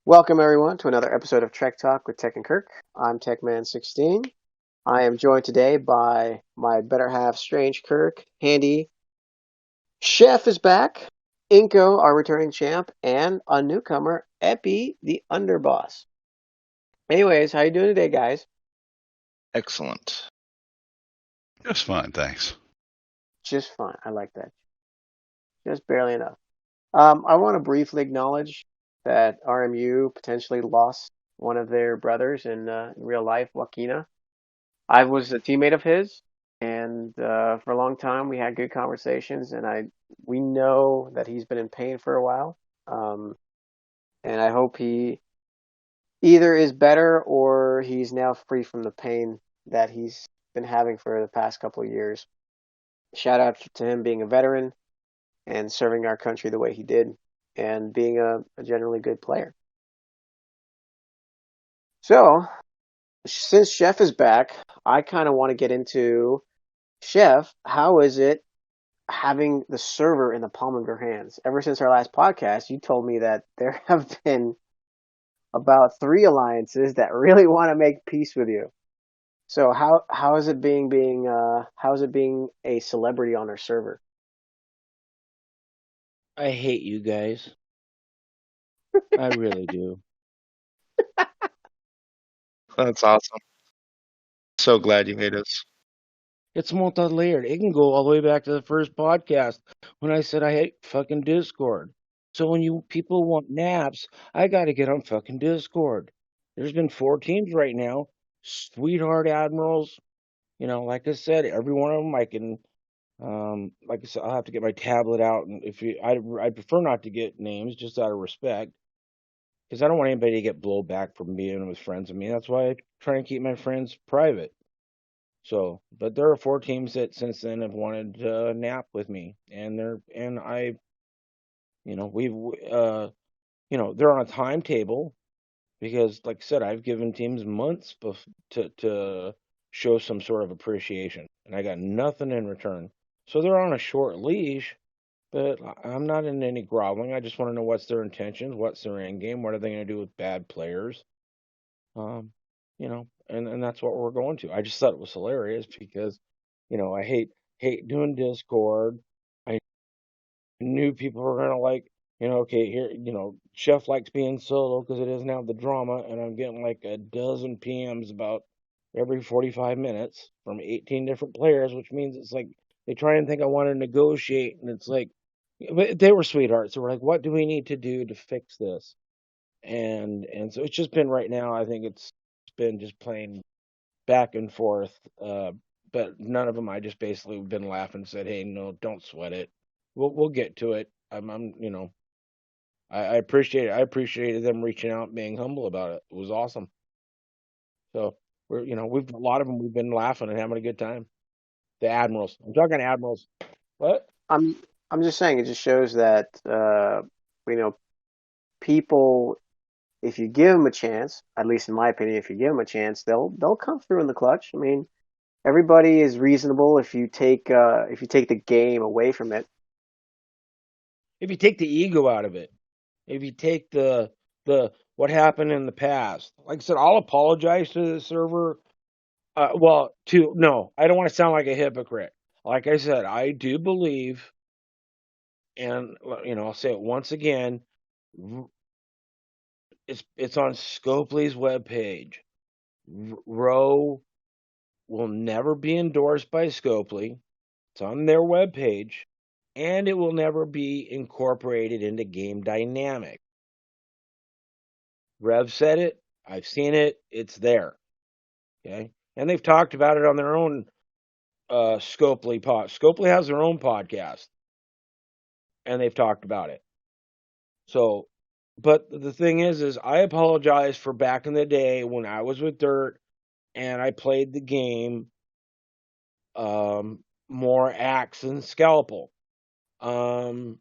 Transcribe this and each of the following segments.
Welcome everyone to another episode of Trek Talk with Tech and Kirk. I'm TechMan16. I am joined today by my better half, Strange Kirk. Handy Chef is back. Inko, our returning champ, and a newcomer, Epi, the Underboss. Anyways, how you doing today, guys? Excellent. Just fine, thanks. Just fine. I like that. Just barely enough. I want to briefly acknowledge that RMU potentially lost one of their brothers in real life, Wakina. I was a teammate of his, and for a long time we had good conversations. And we know that he's been in pain for a while, um, and I hope he either is better or he's now free from the pain that he's been having for the past couple of years. Shout out to him being a veteran and serving our country the way he did, and being a generally good player. So, since Chef is back, I kind of want to get into Chef. How is it having the server in the palm of your hands? Ever since our last podcast, you told me that there have been about three alliances that really want to make peace with you. So how is it how is it being a celebrity on our server? I hate you guys. I really do. That's awesome. So glad you hate us. It's multi-layered. It can go all the way back to the first podcast when I said I hate fucking Discord. So when you people want naps, I got to get on fucking Discord. There's been 4 teams right now. Sweetheart Admirals. Like I said, every one of them I can. Like I said, I'll have to get my tablet out, and I prefer not to get names just out of respect, because I don't want anybody to get blowback from being with friends of me. That's why I try and keep my friends private. So, but there are 4 teams that since then have wanted to nap with me, and we've, they're on a timetable because, like I said, I've given teams months to show some sort of appreciation, and I got nothing in return. So they're on a short leash, but I'm not in any groveling. I just want to know what's their intentions, what's their end game, what are they going to do with bad players. Um, and that's what we're going to. I just thought it was hilarious because, I hate doing Discord. I knew people were gonna like, okay, here, Chef likes being solo because it doesn't have the drama, and I'm getting like a dozen PMs about every 45 minutes from 18 different players, which means it's like they try and think I want to negotiate, and it's like, but they were sweethearts. So we're like, what do we need to do to fix this? And so it's just been right now. I think it's been just playing back and forth. But none of them. I just basically been laughing and said, "Hey, no, don't sweat it. We'll get to it." I appreciate it. I appreciated them reaching out, and being humble about it. It was awesome. So we've a lot of them. We've been laughing and having a good time. The admirals. I'm talking admirals. What? I'm I'm just saying it just shows that you know people, if you give them a chance, at least in my opinion, if you give them a chance, they'll come through in the clutch. I mean, everybody is reasonable if you take the game away from it. If you take the ego out of it, if you take the what happened in the past, like I said, I'll apologize to the server. No, I don't want to sound like a hypocrite. Like I said, I do believe, and I'll say it once again. It's on Scopely's webpage. Row will never be endorsed by Scopely. It's on their webpage, and it will never be incorporated into game dynamic. Rev said it. I've seen it. It's there. Okay, and they've talked about it on their own Scopely pod. Scopely has their own podcast, and they've talked about it. So, but the thing is I apologize for back in the day when I was with Dirt and I played the game more axe and scalpel. Um,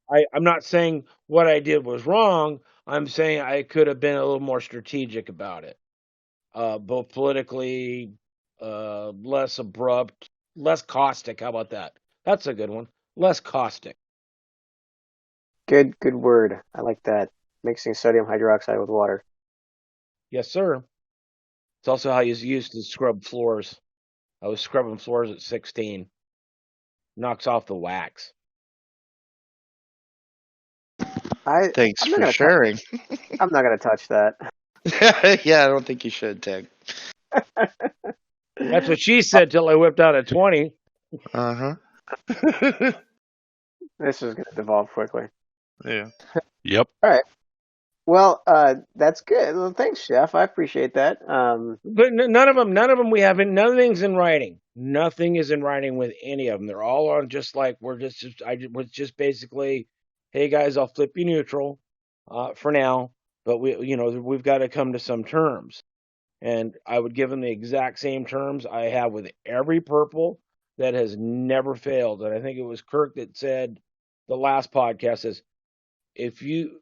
I'm not saying what I did was wrong. I'm saying I could have been a little more strategic about it, both politically, less abrupt, less caustic. How about that? That's a good one. Less caustic. Good word. I like that. mixing sodium hydroxide with water. Yes, sir. It's also how you used to scrub floors. I was scrubbing floors at 16. Knocks off the wax. Thanks I'm not for gonna touch. sharing. I'm not gonna touch that. Yeah, I don't think you should, Tig. That's what she said till I whipped out a 20. Uh-huh. This is gonna devolve quickly. Yeah. Yep. All right. Well, that's good. Well, thanks, Chef. I appreciate that. But none of them we haven't, nothing's in writing. Nothing is in writing with any of them. They're all on just like, we're just basically, hey guys, I'll flip you neutral, for now, but we've got to come to some terms. And I would give them the exact same terms I have with every purple that has never failed. And I think it was Kirk that said the last podcast is, if you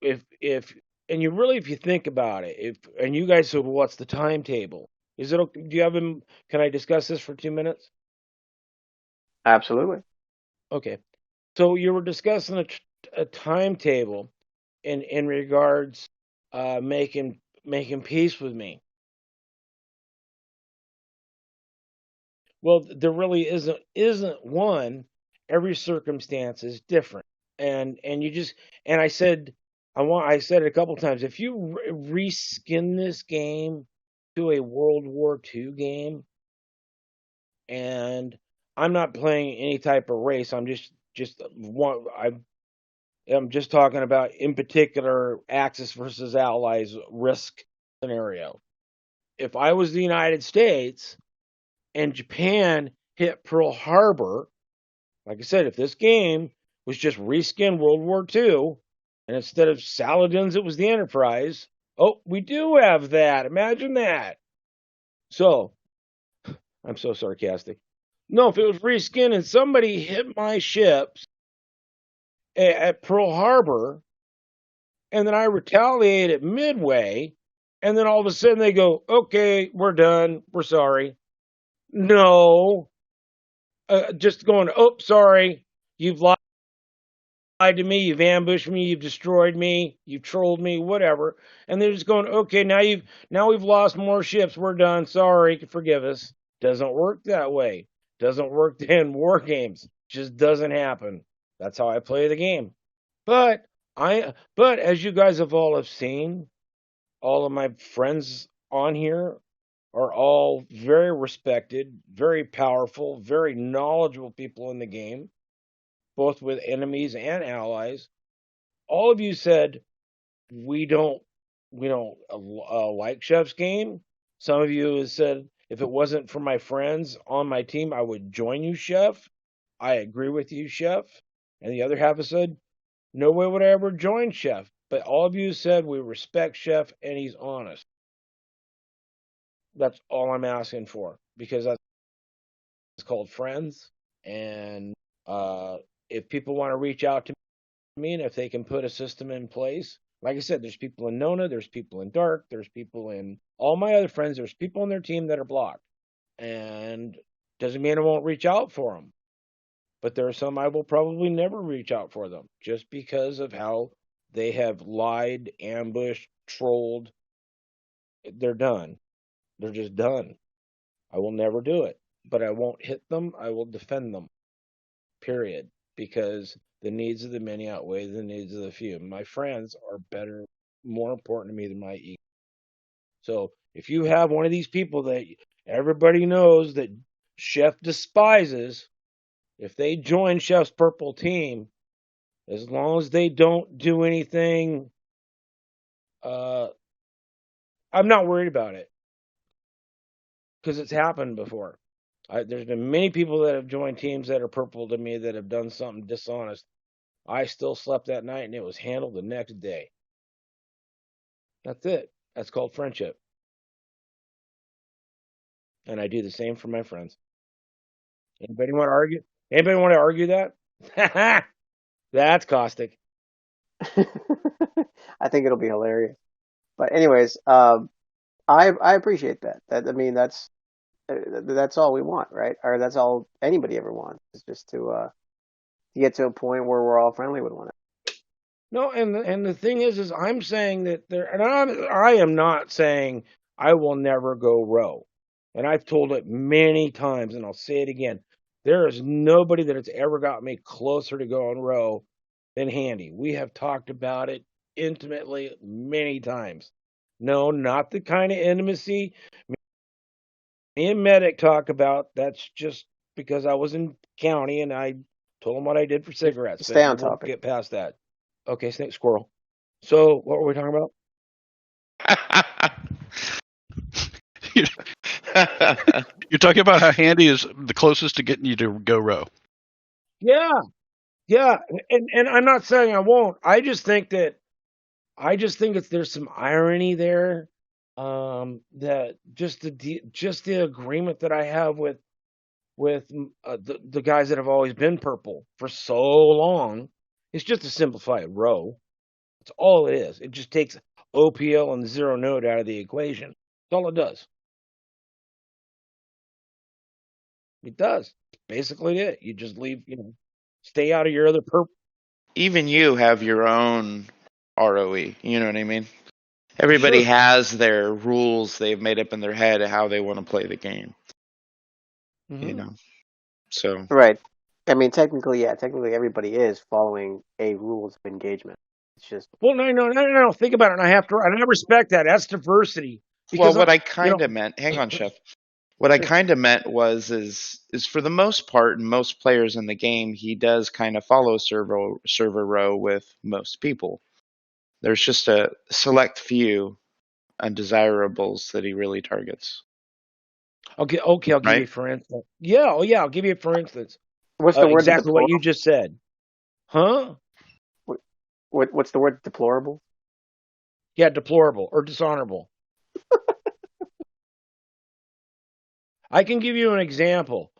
if and you really, if you think about it, and you guys said, well, what's the timetable? Is it okay? Do you have him? Can I discuss this for 2 minutes? Absolutely. Okay. So you were discussing a timetable in regards making peace with me. Well, there really isn't one. Every circumstance is different, and you just and I said it a couple times. If you reskin this game to a World War II game, and I'm not playing any type of race, I'm just talking about in particular Axis versus Allies risk scenario. If I was the United States and Japan hit Pearl Harbor, like I said, if this game was just reskin World War II, and instead of Saladins, it was the Enterprise, oh, we do have that. Imagine that. So, I'm so sarcastic. No, if it was reskin and somebody hit my ships at Pearl Harbor, and then I retaliate at Midway, and then all of a sudden they go, okay, we're done. We're sorry. No, just going, oh, sorry, you've lied to me, you've ambushed me, you've destroyed me, you've trolled me, whatever. And they're just going, okay, now we've lost more ships, we're done, sorry, forgive us. Doesn't work that way. Doesn't work in war games. Just doesn't happen. That's how I play the game. But as you guys have seen, all of my friends on here are all very respected, very powerful, very knowledgeable people in the game, both with enemies and allies. All of you said we don't like Chef's game. Some of you have said if it wasn't for my friends on my team, I would join you, Chef. I agree with you, Chef. And the other half has said no way would I ever join Chef. But all of you said we respect Chef and he's honest. That's all I'm asking for, because that's called friends. And if people want to reach out to me, and if they can put a system in place, like I said, there's people in NONA, there's people in Dark, there's people in all my other friends, there's people on their team that are blocked. And doesn't mean I won't reach out for them. But there are some I will probably never reach out for them just because of how they have lied, ambushed, trolled. They're done. They're just done. I will never do it. But I won't hit them. I will defend them. Period. Because the needs of the many outweigh the needs of the few. My friends are better, more important to me than my ego. So if you have one of these people that everybody knows that Chef despises, if they join Chef's purple team, as long as they don't do anything, I'm not worried about it. Because it's happened before. There's been many people that have joined teams that are purple to me that have done something dishonest. I still slept that night and it was handled the next day. That's it. That's called friendship. And I do the same for my friends. Anybody want to argue? Anybody want to argue that? That's caustic. I think it'll be hilarious. But anyways, I appreciate that. I mean, that's all we want, right? Or that's all anybody ever wants, is just to get to a point where we're all friendly with one another. No, and the thing is I'm saying that there, and I am not saying I will never go row, and I've told it many times, and I'll say it again. There is nobody that has ever got me closer to going row than Handy. We have talked about it intimately many times. No, not the kind of intimacy me and Medic talk about. That's just because I was in county and I told him what I did for cigarettes, Stay but on we'll topic. get past that. Okay, snake squirrel. So what were we talking about? You're talking about how Handy is the closest to getting you to go row. Yeah, yeah, and I'm not saying I won't. I just think there's some irony there. That just the agreement that I have with the guys that have always been purple for so long. It's just a simplified row. That's all it is. It just takes OPL and zero node out of the equation. That's all it does. It does. Basically it. You just leave, stay out of your other purple. Even you have your own ROE. You know what I mean? Everybody Sure. has their rules they've made up in their head of how they want to play the game. Mm-hmm. So Right. I mean, technically everybody is following a rules of engagement. It's just Well, no. Think about it. And I respect that. That's diversity. well, Because what I kind of meant, hang on, Chef. What I sure. kind of meant is for the most part, and most players in the game, he does kind of follow server row with most people. There's just a select few undesirables that he really targets, Okay, I'll give you right? a for instance. Yeah, I'll give you a for instance. what's the word Exactly what you deplorable? just said. Huh? What's the word deplorable? Yeah, deplorable or dishonorable. I can give you an example.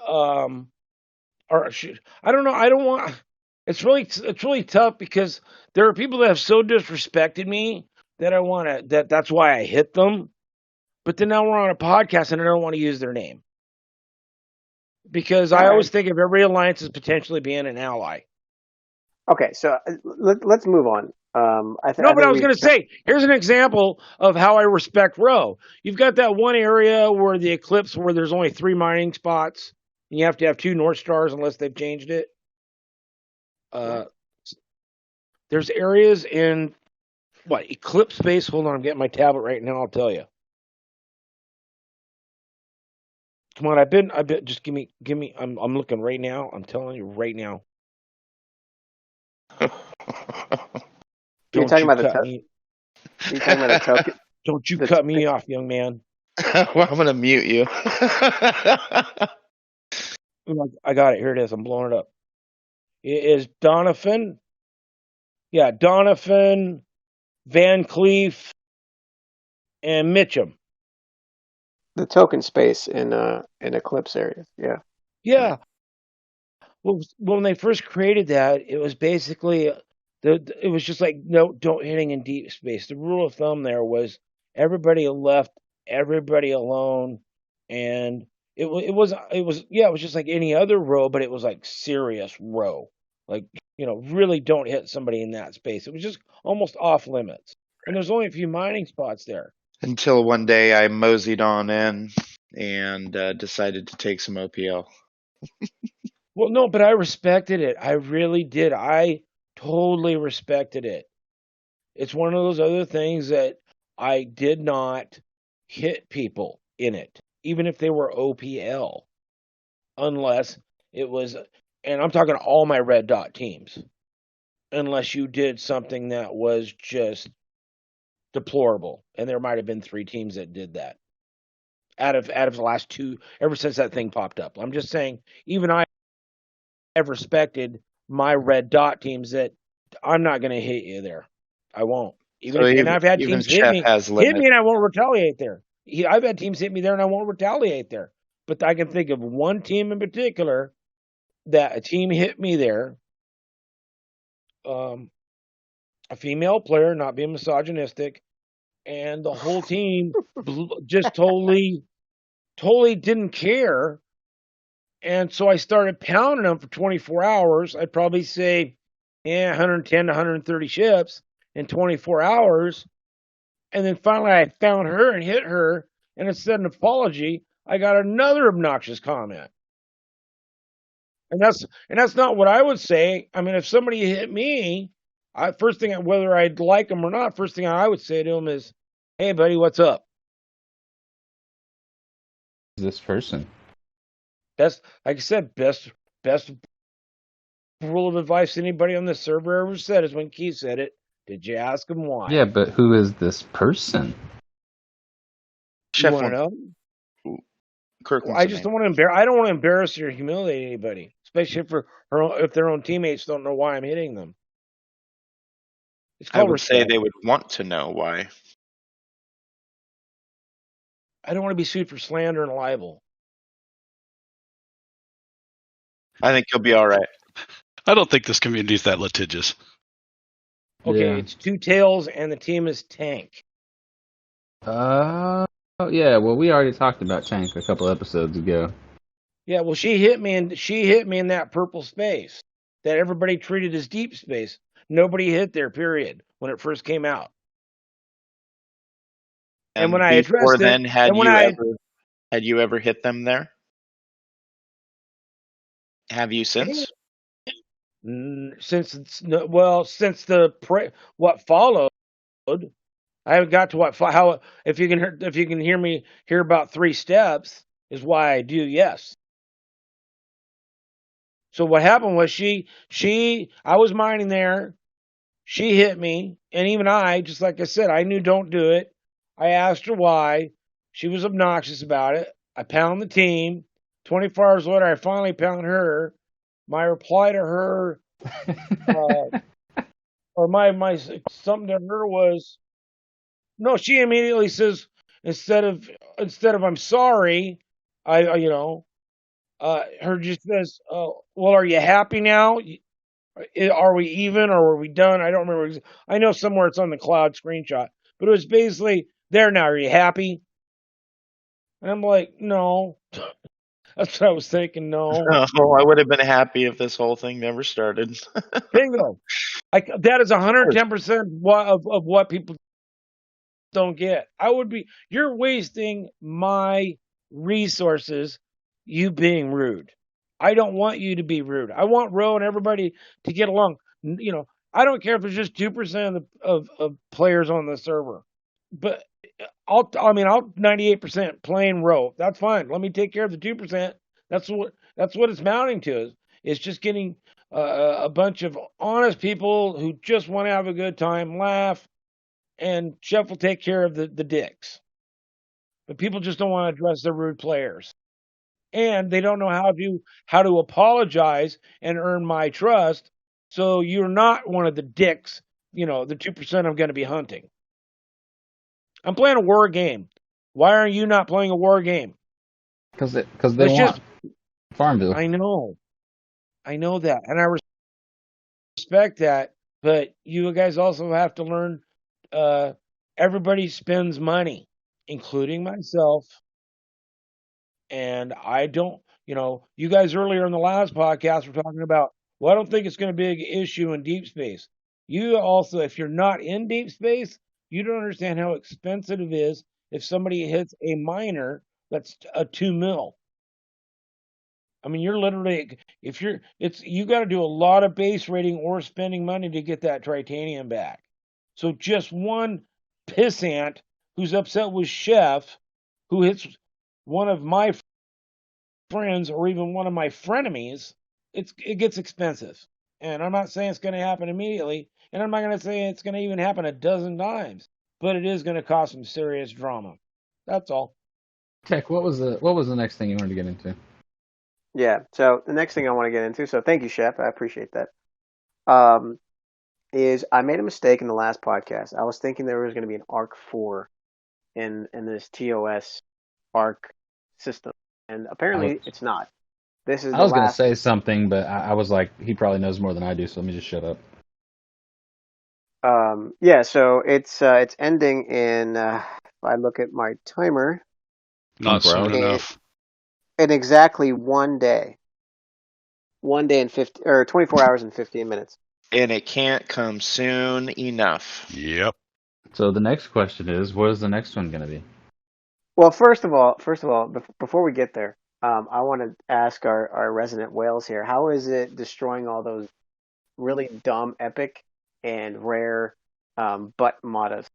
Um, or I don't know. I don't want. It's really tough because there are people that have so disrespected me that I want to. That's why I hit them. But then now we're on a podcast and I don't want to use their name because All I right. always think of every alliance as potentially being an ally. Okay, so let's move on. No, I but I think was we've going to say, here's an example of how I respect row. You've got that one area where the eclipse, where there's only 3 mining spots, and you have to have 2 North Stars unless they've changed it. yeah. Uh, there's areas in eclipse space. Hold on, I'm getting my tablet right now. I'll tell you. Come on, I've been. Just give me. I'm looking right now. I'm telling you right now. You're Don't talking you about cut me. you're talking about the token Don't you the cut token me off, young man. Well, I'm gonna mute you. I got it. Here it is. I'm blowing it up. It is Donovan. Yeah, Donovan, Van Cleef, and Mitchum. the token space in eclipse areas. Yeah. Yeah. Well, when they first created that, it was basically it was just like no, don't hitting in deep space. The rule of thumb there was everybody left everybody alone, and it was just like any other row, but it was like serious row, like really don't hit somebody in that space. It was just almost off limits, and there's only a few mining spots there. Until one day I moseyed on in and decided to take some OPL. Well, no, but I respected it. I really did. I totally respected it. It's one of those other things that I did not hit people in it, even if they were OPL, unless it was, and I'm talking all my red dot teams, unless you did something that was just deplorable. And there might have been 3 teams that did that out of the last 2, ever since that thing popped up. I'm just saying, even I've respected my red dot teams that I'm not going to hit you there. I won't. So And I've had even teams hit Chef me, has limits. and I won't retaliate there. I've had teams hit me there and I won't retaliate there. But I can think of one team in particular that a team hit me there. A female player, not being misogynistic, and the whole team just totally didn't care. And so I started pounding them for 24 hours. I'd probably say 110 to 130 ships in 24 hours. And then finally I found her and hit her, and instead of an apology, I got another obnoxious comment. And that's not what I would say. I mean, if somebody hit me, first thing, whether I'd like them or not, first thing I would say to them is, "Hey, buddy, what's up?" This person. That's, like I said, best rule of advice anybody on the server ever said is when Keith said it. Did you ask him why? Yeah, but who is this person? You Chef want to wants, know? Kirk wants I to just name. don't want to I don't want to embarrass or humiliate anybody, especially if their own teammates don't know why I'm hitting them. It's I called would say respect. they would want to know why. I don't want to be sued for slander and libel. I think you'll be all right. I don't think this community is that litigious. Okay, Yeah. it's Two Tails and the team is Tank. Oh, yeah. Well, we already talked about Tank a couple episodes ago. Yeah, well, she hit me in that purple space that everybody treated as deep space. Nobody hit there, period, when it first came out. And when I before addressed then, it, and when had you ever hit them there? Have you since? since what followed, I haven't got to how if you can hear about 3 steps is why I do, yes. So what happened was I was mining there. She hit me, and even I, just like I said, I knew don't do it. I asked her why. She was obnoxious about it. I pound the team. 24 hours later, I finally pound her. My reply to her, or my something to her was, no. She immediately says, instead of I'm sorry, her just says, well, are you happy now? Are we even or are we done? I don't remember. I know somewhere it's on the cloud screenshot, but it was basically, there now. Are you happy? And I'm like, no. That's what I was thinking. No. Oh, I would have been happy if this whole thing never started. Bingo. That is 110% of what people don't get. You're wasting my resources, you being rude. I don't want you to be rude. I want Ro and everybody to get along. I don't care if there's just 2% of players on the server, but I'll 98% plain Ro. That's fine. Let me take care of the 2%. That's what it's mounting to. It's just getting a bunch of honest people who just want to have a good time, laugh, and Chef will take care of the dicks. But people just don't want to address the rude players. And they don't know how to apologize and earn my trust. So you're not one of the dicks, the 2% I'm going to be hunting. I'm playing a war game. Why are you not playing a war game? Because they want Farmville. I know that, and I respect that. But you guys also have to learn. Everybody spends money, including myself. And I don't, you guys earlier in the last podcast were talking about, well, I don't think it's going to be an issue in deep space. You also, if you're not in deep space, you don't understand how expensive it is if somebody hits a miner that's a 2 mil. I mean, you're literally, you got to do a lot of base rating or spending money to get that titanium back. So just one pissant who's upset with Chef, who hits one of my friends or even one of my frenemies, it gets expensive. And I'm not saying it's going to happen immediately, and I'm not going to say it's going to even happen a dozen times, but it is going to cause some serious drama. That's all. Tech, what was the next thing you wanted to get into? Yeah. So the next thing I want to get into. So thank you, Chef. I appreciate that. Is I made a mistake in the last podcast. I was thinking there was going to be an Arc 4 in this TOS Arc system, and apparently it's not. This is I the was going to last. say something, but I was like, he probably knows more than I do, so let me just shut up. Yeah. So it's ending in. If I look at my timer, Not 24 soon hours. enough. in exactly 1 day. 1 day and 24 hours and 15 minutes. And it can't come soon enough. Yep. So the next question is, what is the next one going to be? Well, first of all, before we get there, I want to ask our resident whales here, how is it destroying all those really dumb, epic, and rare butt modas?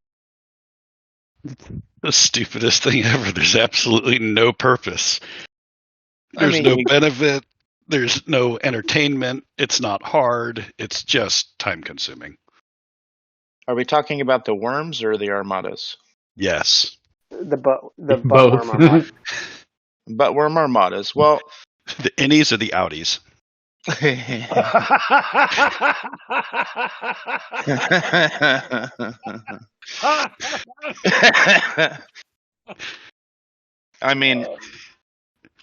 The stupidest thing ever. There's absolutely no purpose. There's no mean, benefit. There's no entertainment. It's not hard. It's just time consuming. are we talking about the worms or the armadas? Yes. The butt Both. worm armada. But worm armadas. Well, The innies or the outies? I mean,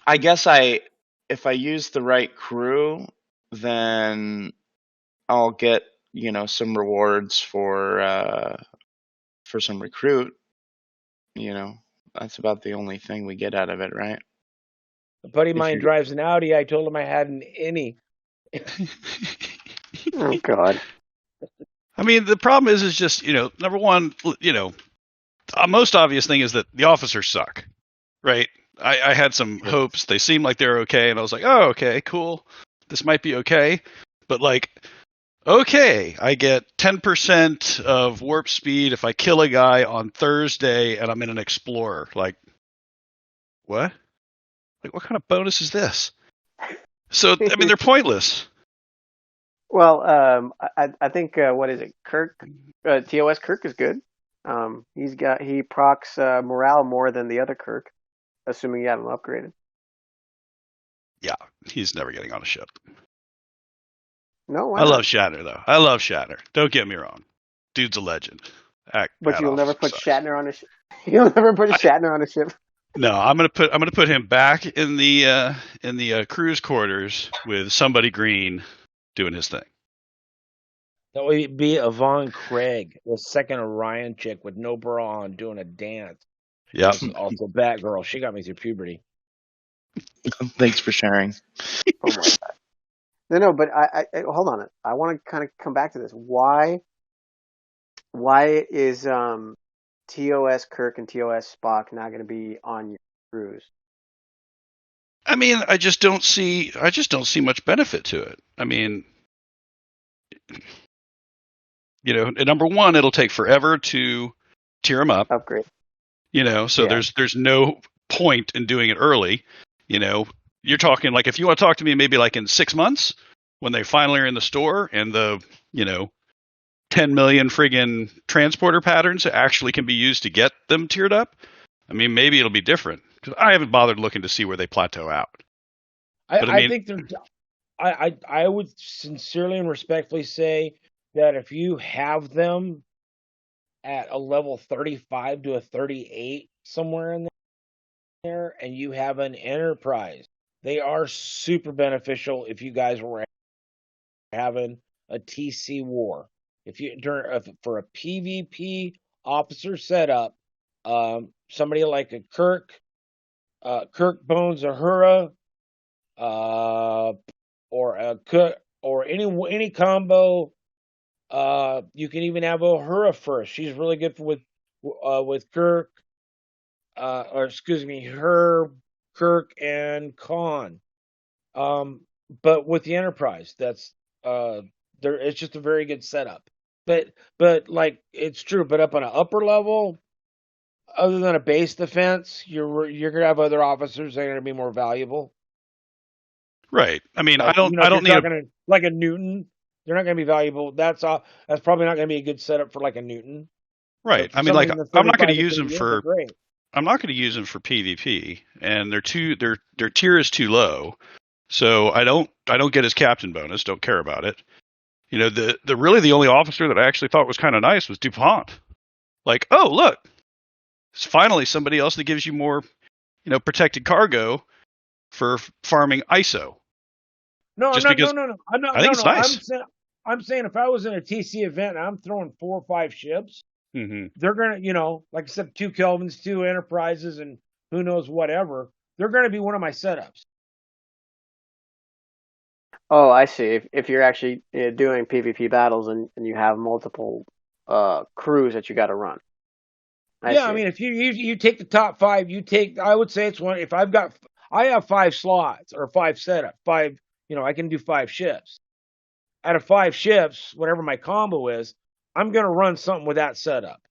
I guess if I use the right crew, then I'll get, some rewards for some recruit. That's about the only thing we get out of it, right? A buddy of If mine you- drives an Audi. I told him I had an innie. Oh God. I mean, the problem is just, number one, most obvious thing is that the officers suck, right? I had some hopes. They seemed like they're okay, and I was like, oh, okay, cool. This might be okay. But, okay, I get 10% of warp speed if I kill a guy on Thursday and I'm in an Explorer. Like, what? Like, what kind of bonus is this? So, I mean, they're pointless. Well, I think what is it? Kirk, TOS Kirk is good. He procs morale more than the other Kirk, assuming you have him upgraded. Yeah, he's never getting on a ship. No, why I not? love Shatner, though. I love Shatner. Don't get me wrong. Dude's a legend. But you'll never put sucks. Shatner on a ship. You'll never put Shatner on a ship. No, I'm gonna put him back in the cruise quarters with somebody green doing his thing. That would be Yvonne Craig, the second Orion chick with no bra on, doing a dance. Yep. She's also Batgirl. She got me through puberty. Thanks for sharing. Oh my God. No, but I hold on. I want to kind of come back to this. Why is TOS Kirk and TOS Spock not going to be on your cruise? I mean, I just don't see much benefit to it. I mean, number one, it'll take forever to tier them up. Upgrade. So Yeah. there's no point in doing it early. You're talking like if you want to talk to me maybe like in 6 months when they finally are in the store and the 10 million friggin' transporter patterns actually can be used to get them tiered up. I mean, maybe it'll be different because I haven't bothered looking to see where they plateau out. But I I mean- think they're. I would sincerely and respectfully say that if you have them at a level 35 to a 38 somewhere in there, and you have an enterprise, they are super beneficial if you guys were having a TC war. For a PvP officer setup, somebody like a Kirk Bones Uhura, or a Cook, or any combo. You can even have Uhura first. She's really good with Kirk. Or excuse me, Kirk and Khan. But with the Enterprise, that's it's just a very good setup. But like it's true. But up on an upper level, other than a base defense, you're gonna have other officers that are gonna be more valuable. Right. I mean, Like, I don't need like a Newton. They're not gonna be valuable. That's probably not gonna be a good setup for like a Newton. right. But I mean, like something that's I'm not going to 35 use them 38 for is great. I'm not going to use them for PvP, and their tier is too low, so I don't get his captain bonus. Don't care about it. The only officer that I actually thought was kind of nice was DuPont. Like, oh look, it's finally somebody else that gives you more, protected cargo for farming ISO. No, Just no, because no. I'm not. I think no, it's no. nice. I'm saying if I was in a TC event and I'm throwing 4 or 5 ships, Mm-hmm. they're gonna, like I said, 2 Kelvins, 2 Enterprises, and who knows whatever. They're gonna be one of my setups. Oh, I see. If you're actually doing PvP battles and you have multiple crews that you got to run. I Yeah, I see. mean, if you take the top 5, I would say it's one. If I have 5 slots or 5 setup, 5, I can do 5 shifts. Out of 5 shifts, whatever my combo is, I'm going to run something with that setup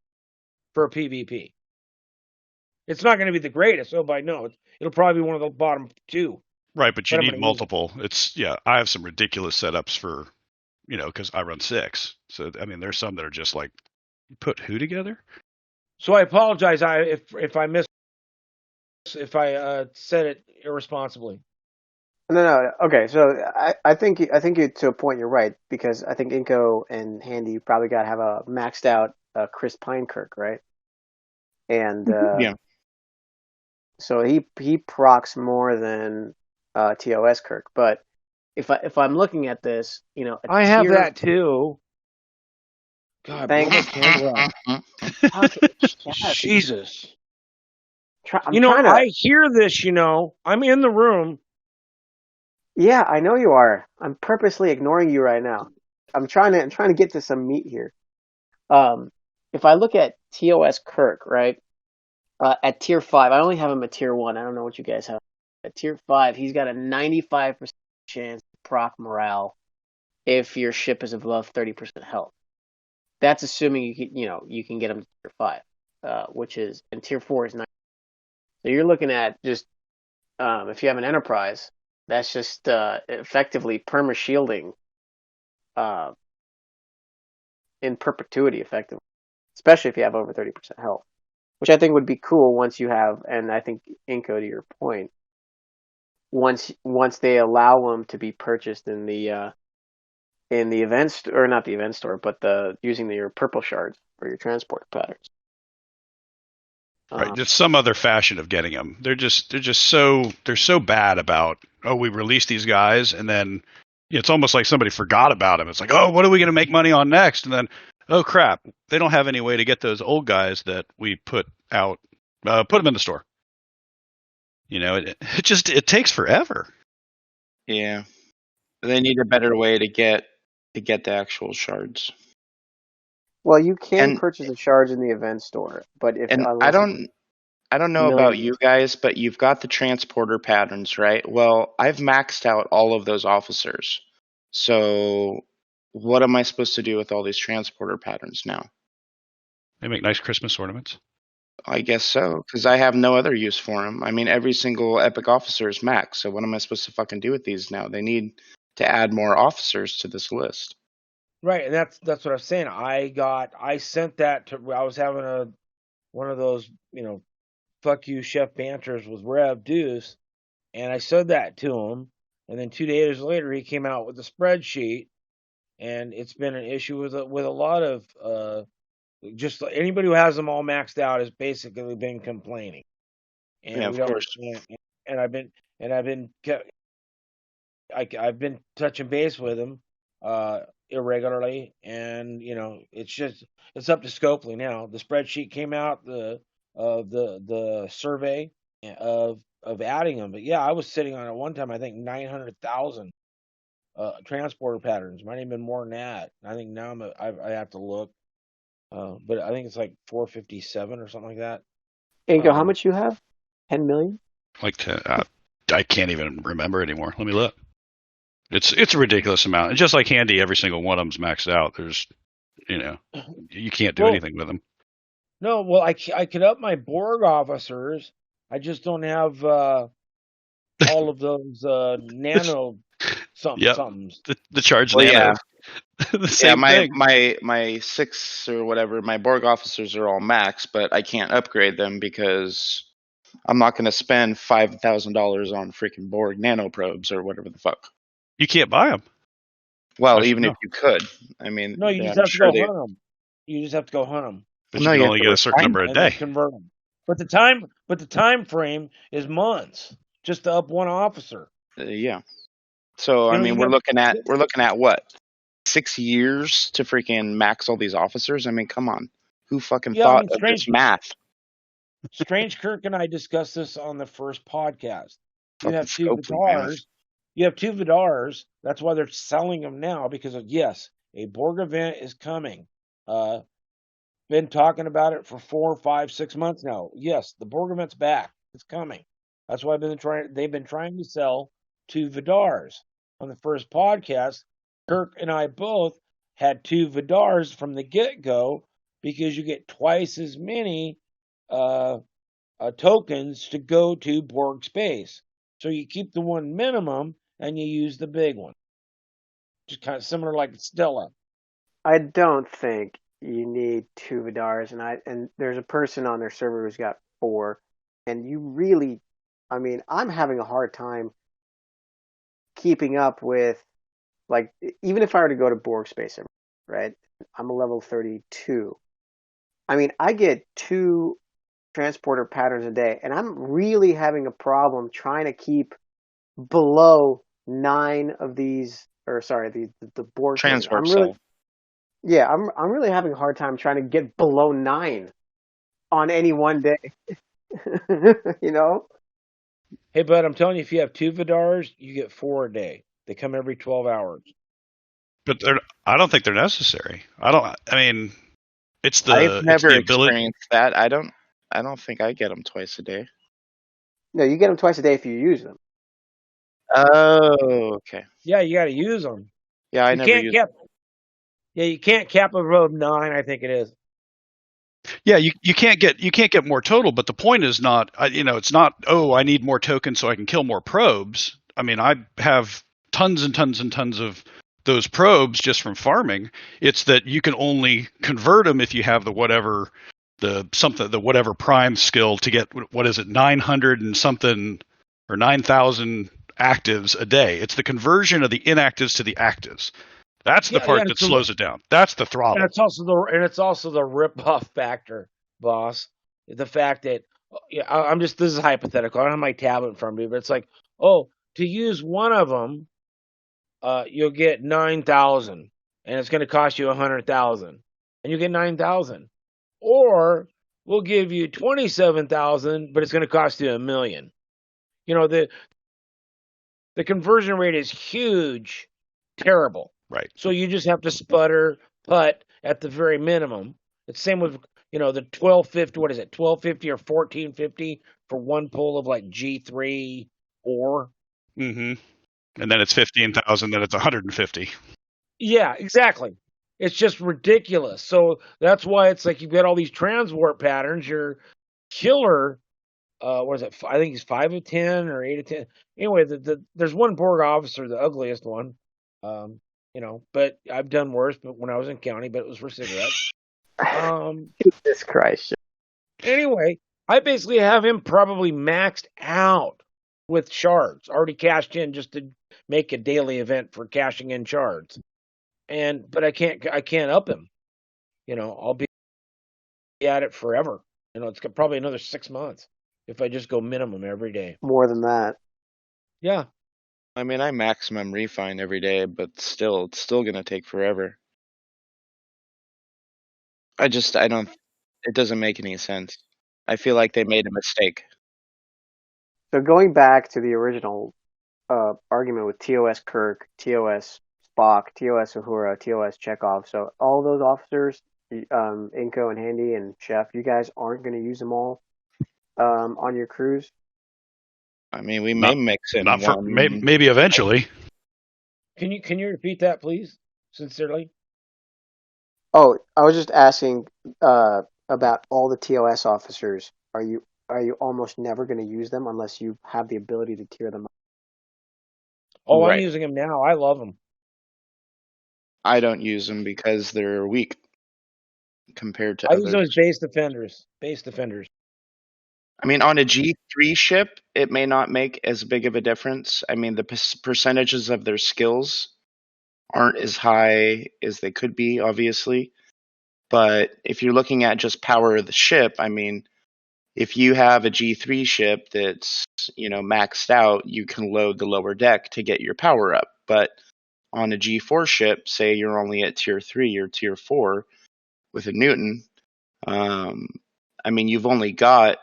for a PvP. It's not going to be the greatest, it'll probably be one of the bottom 2. Right, but you But I'm need going to use it. multiple. I have some ridiculous setups for, because I run 6. So I mean, there's some that are just like, put who together? So I apologize if I said it irresponsibly. No. Okay, so I think you to a point you're right because I think Inko and Handy probably got to have a maxed out Chris Pinekirk, right? And Yeah. so he procs more than TOS Kirk. But if I'm looking at this, a I have tier. that too. God, Thanks. blow my candle out. Okay, yes. Jesus. I'm trying to. I hear this, I'm in the room. Yeah, I know you are. I'm purposely ignoring you right now. I'm trying to get to some meat here. If I look at TOS Kirk, right, at tier 5, I only have him at tier 1. I don't know what you guys have. At tier 5, he's got a 95% chance to proc morale if your ship is above 30% health. That's assuming you can get him to tier 5, which is, and tier 4 is 9. So you're looking at just, if you have an enterprise, that's just effectively perma shielding in perpetuity, effectively, especially if you have over 30% health, which I think would be cool once you have. And I think Inko, to your point, once they allow them to be purchased in the event or not the event store, but using your purple shards for your transport patterns. Right, just some other fashion of getting them. They're so bad about, we released these guys, and then it's almost like somebody forgot about them. It's like, oh, what are we going to make money on next? And then, oh crap, they don't have any way to get those old guys that we put out, put them in the store. It takes forever. Yeah, they need a better way to get the actual shards. Well, you can And purchase the shards in the event store, but I don't know about million. you guys, but you've got the transporter patterns, right? Well, I've maxed out all of those officers. So what am I supposed to do with all these transporter patterns now? They make nice Christmas ornaments. I guess so, because I have no other use for them. I mean, every single epic officer is max, so what am I supposed to fucking do with these now? They need to add more officers to this list. Right, and that's what I'm saying. I sent that to. I was having one of those, fuck you, chef banters with Rev Deuce, and I said that to him. And then 2 days later, he came out with a spreadsheet, and it's been an issue with a lot of just anybody who has them all maxed out has basically been complaining. And Yeah, we of don't. course. And I've been touching base with him irregularly, and it's up to Scopely now. The spreadsheet came out, the survey of adding them. But yeah, I was sitting on at one time, I think 900,000 transporter patterns. Might even been more than that. I think now I have to look, but I think it's like 457 or something like that. Inko, how much you have? 10 million? Like I can't even remember anymore. Let me look. It's a ridiculous amount. And just like Handy, every single one of them's maxed out. There's, you can't do anything with them. No, well, I could up my Borg officers. I just don't have all of those nano somethings. The charge Well, nano. yeah. The same thing. My 6 or whatever, my Borg officers are all max, but I can't upgrade them because I'm not going to spend $5,000 on freaking Borg nanoprobes or whatever the fuck. You can't buy them. Well, even if you could, I mean, No, you just have to go hunt them. You just have to go hunt them. But you can only get a certain number a day. Convert them. But the time frame is months just to up one officer. Yeah. So I mean, we're looking at what, 6 years to freaking max all these officers? I mean, come on, who fucking thought of this math? Strange Kirk and I discussed this on the first podcast. You have 2 Scopely, guitars. You have 2 Vidars. That's why they're selling them now, because yes, a Borg event is coming. Been talking about it for 4, 5, 6 months now. Yes, the Borg event's back. It's coming. That's why they've been trying to sell 2 Vidars. On the first podcast, Kirk and I both had 2 Vidars from the get-go, because you get twice as many tokens to go to Borg space. So you keep the one minimum and you use the big one. Just kind of similar like Stella. I don't think you need 2 Vidars, and there's a person on their server who's got 4, and you really, I mean, I'm having a hard time keeping up with, like, even if I were to go to Borg space, right? I'm a level 32. I mean, I get 2 transporter patterns a day, and I'm really having a problem trying to keep below 9 of these, or sorry, the Borg things. Transport cell. I'm really having a hard time trying to get below 9 on any one day. You know? Hey, bud, I'm telling you, if you have 2 Vidars, you get 4 a day. They come every 12 hours. But I don't think they're necessary. I mean, it's I've never the ability. experienced that. I don't think I get them twice a day. No, you get them twice a day if you use them. Oh, okay. Yeah, you got to use them. Yeah, I You never can't use. cap. Yeah, you can't cap a road 9. I think it is. Yeah, you can't get more total, but the point is not, it's not, oh, I need more tokens so I can kill more probes. I mean, I have tons and tons and tons of those probes just from farming. It's that you can only convert them if you have the whatever prime skill to get, what is it, 900 and something, or 9,000 actives a day. It's the conversion of the inactives to the actives. That's the part that slows it down. That's the throttle. And it's also the rip-off factor, boss. The fact that this is hypothetical. I don't have my tablet in front of me, but it's like, to use one of them, you'll get 9,000, and it's going to cost you 100,000, and you get 9,000. Or we'll give you 27,000, but it's going to cost you $1 million. The conversion rate is huge, terrible. Right. So you just have to sputter, putt at the very minimum. It's the same with, the 1250, what is it, 1250 or 1450 for one pull of like G3 ore. Mm-hmm. And then it's 15,000, then it's 150. Yeah, exactly. It's just ridiculous. So that's why it's like you've got all these transport patterns. Your killer, what is it? I think he's 5 of 10 or 8 of 10. Anyway, there's one Borg officer, the ugliest one. But I've done worse. But when I was in county, but it was for cigarettes. Jesus Christ. Anyway, I basically have him probably maxed out with shards, already cashed in just to make a daily event for cashing in shards. But I can't up him. I'll be at it forever. It's probably another 6 months if I just go minimum every day. More than that. Yeah. I mean, I maximum refine every day, but it's still going to take forever. It doesn't make any sense. I feel like they made a mistake. So going back to the original argument with TOS Kirk, TOS Spock, TOS Uhura, TOS Chekhov, so all those officers, Inko and Handy and Chef, you guys aren't going to use them all on your cruise? I mean, we may mix in not one. For maybe eventually. Can you repeat that, please, sincerely? Oh, I was just asking about all the TOS officers. Are you almost never going to use them unless you have the ability to tier them up? Oh, Right. I'm using them now. I love them. I don't use them because they're weak compared to I others. use them as base defenders. Base defenders. I mean, on a G3 ship, it may not make as big of a difference. I mean, the percentages of their skills aren't as high as they could be, obviously. But if you're looking at just power of the ship, I mean, if you have a G3 ship that's, maxed out, you can load the lower deck to get your power up. But on a G4 ship, say you're only at tier 3 or tier 4 with a Newton, I mean, you've only got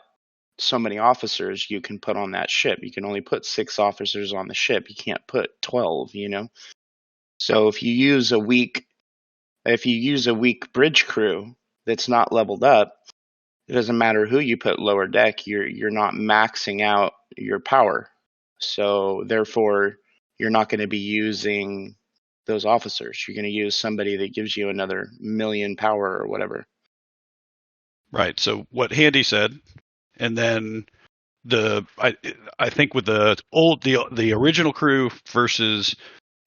so many officers you can put on that ship. You can only put 6 officers on the ship. You can't put 12, you know? So if you use a weak bridge crew that's not leveled up, it doesn't matter who you put lower deck, you're not maxing out your power. So therefore you're not going to be using those officers. You're going to use somebody that gives you another million power or whatever. Right. So what Handy said, and then I think with the original crew versus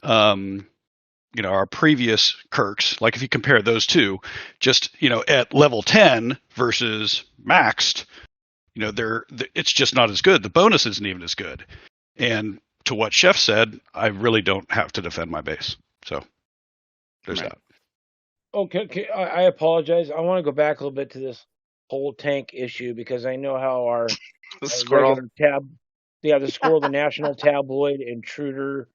our previous Kirks, like if you compare those two, just at level 10 versus maxed, it's just not as good. The bonus isn't even as good. And to what Chef said, I really don't have to defend my base. So there's that. Okay, I apologize. I want to go back a little bit to this whole tank issue because I know how our Squirrel. regular the squirrel, the national tabloid intruder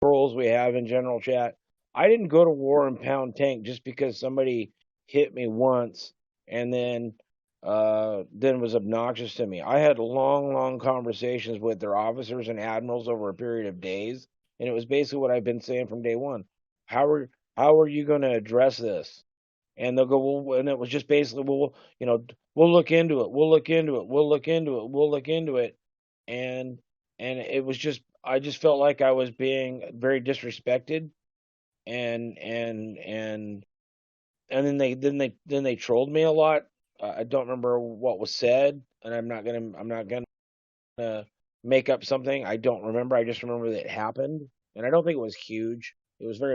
trolls we have in general chat. I didn't go to war and pound tank just because somebody hit me once and then was obnoxious to me. I had long conversations with their officers and admirals over a period of days, and it was basically what I've been saying from day one. How are you going to address this? And they'll go, well, and it was just basically, well, we'll look into it. We'll look into it. We'll look into it. We'll look into it. And it was just, I just felt like I was being very disrespected. And then they trolled me a lot. I don't remember what was said, and I'm not gonna make up something. I don't remember. I just remember that it happened, and I don't think it was huge. It was very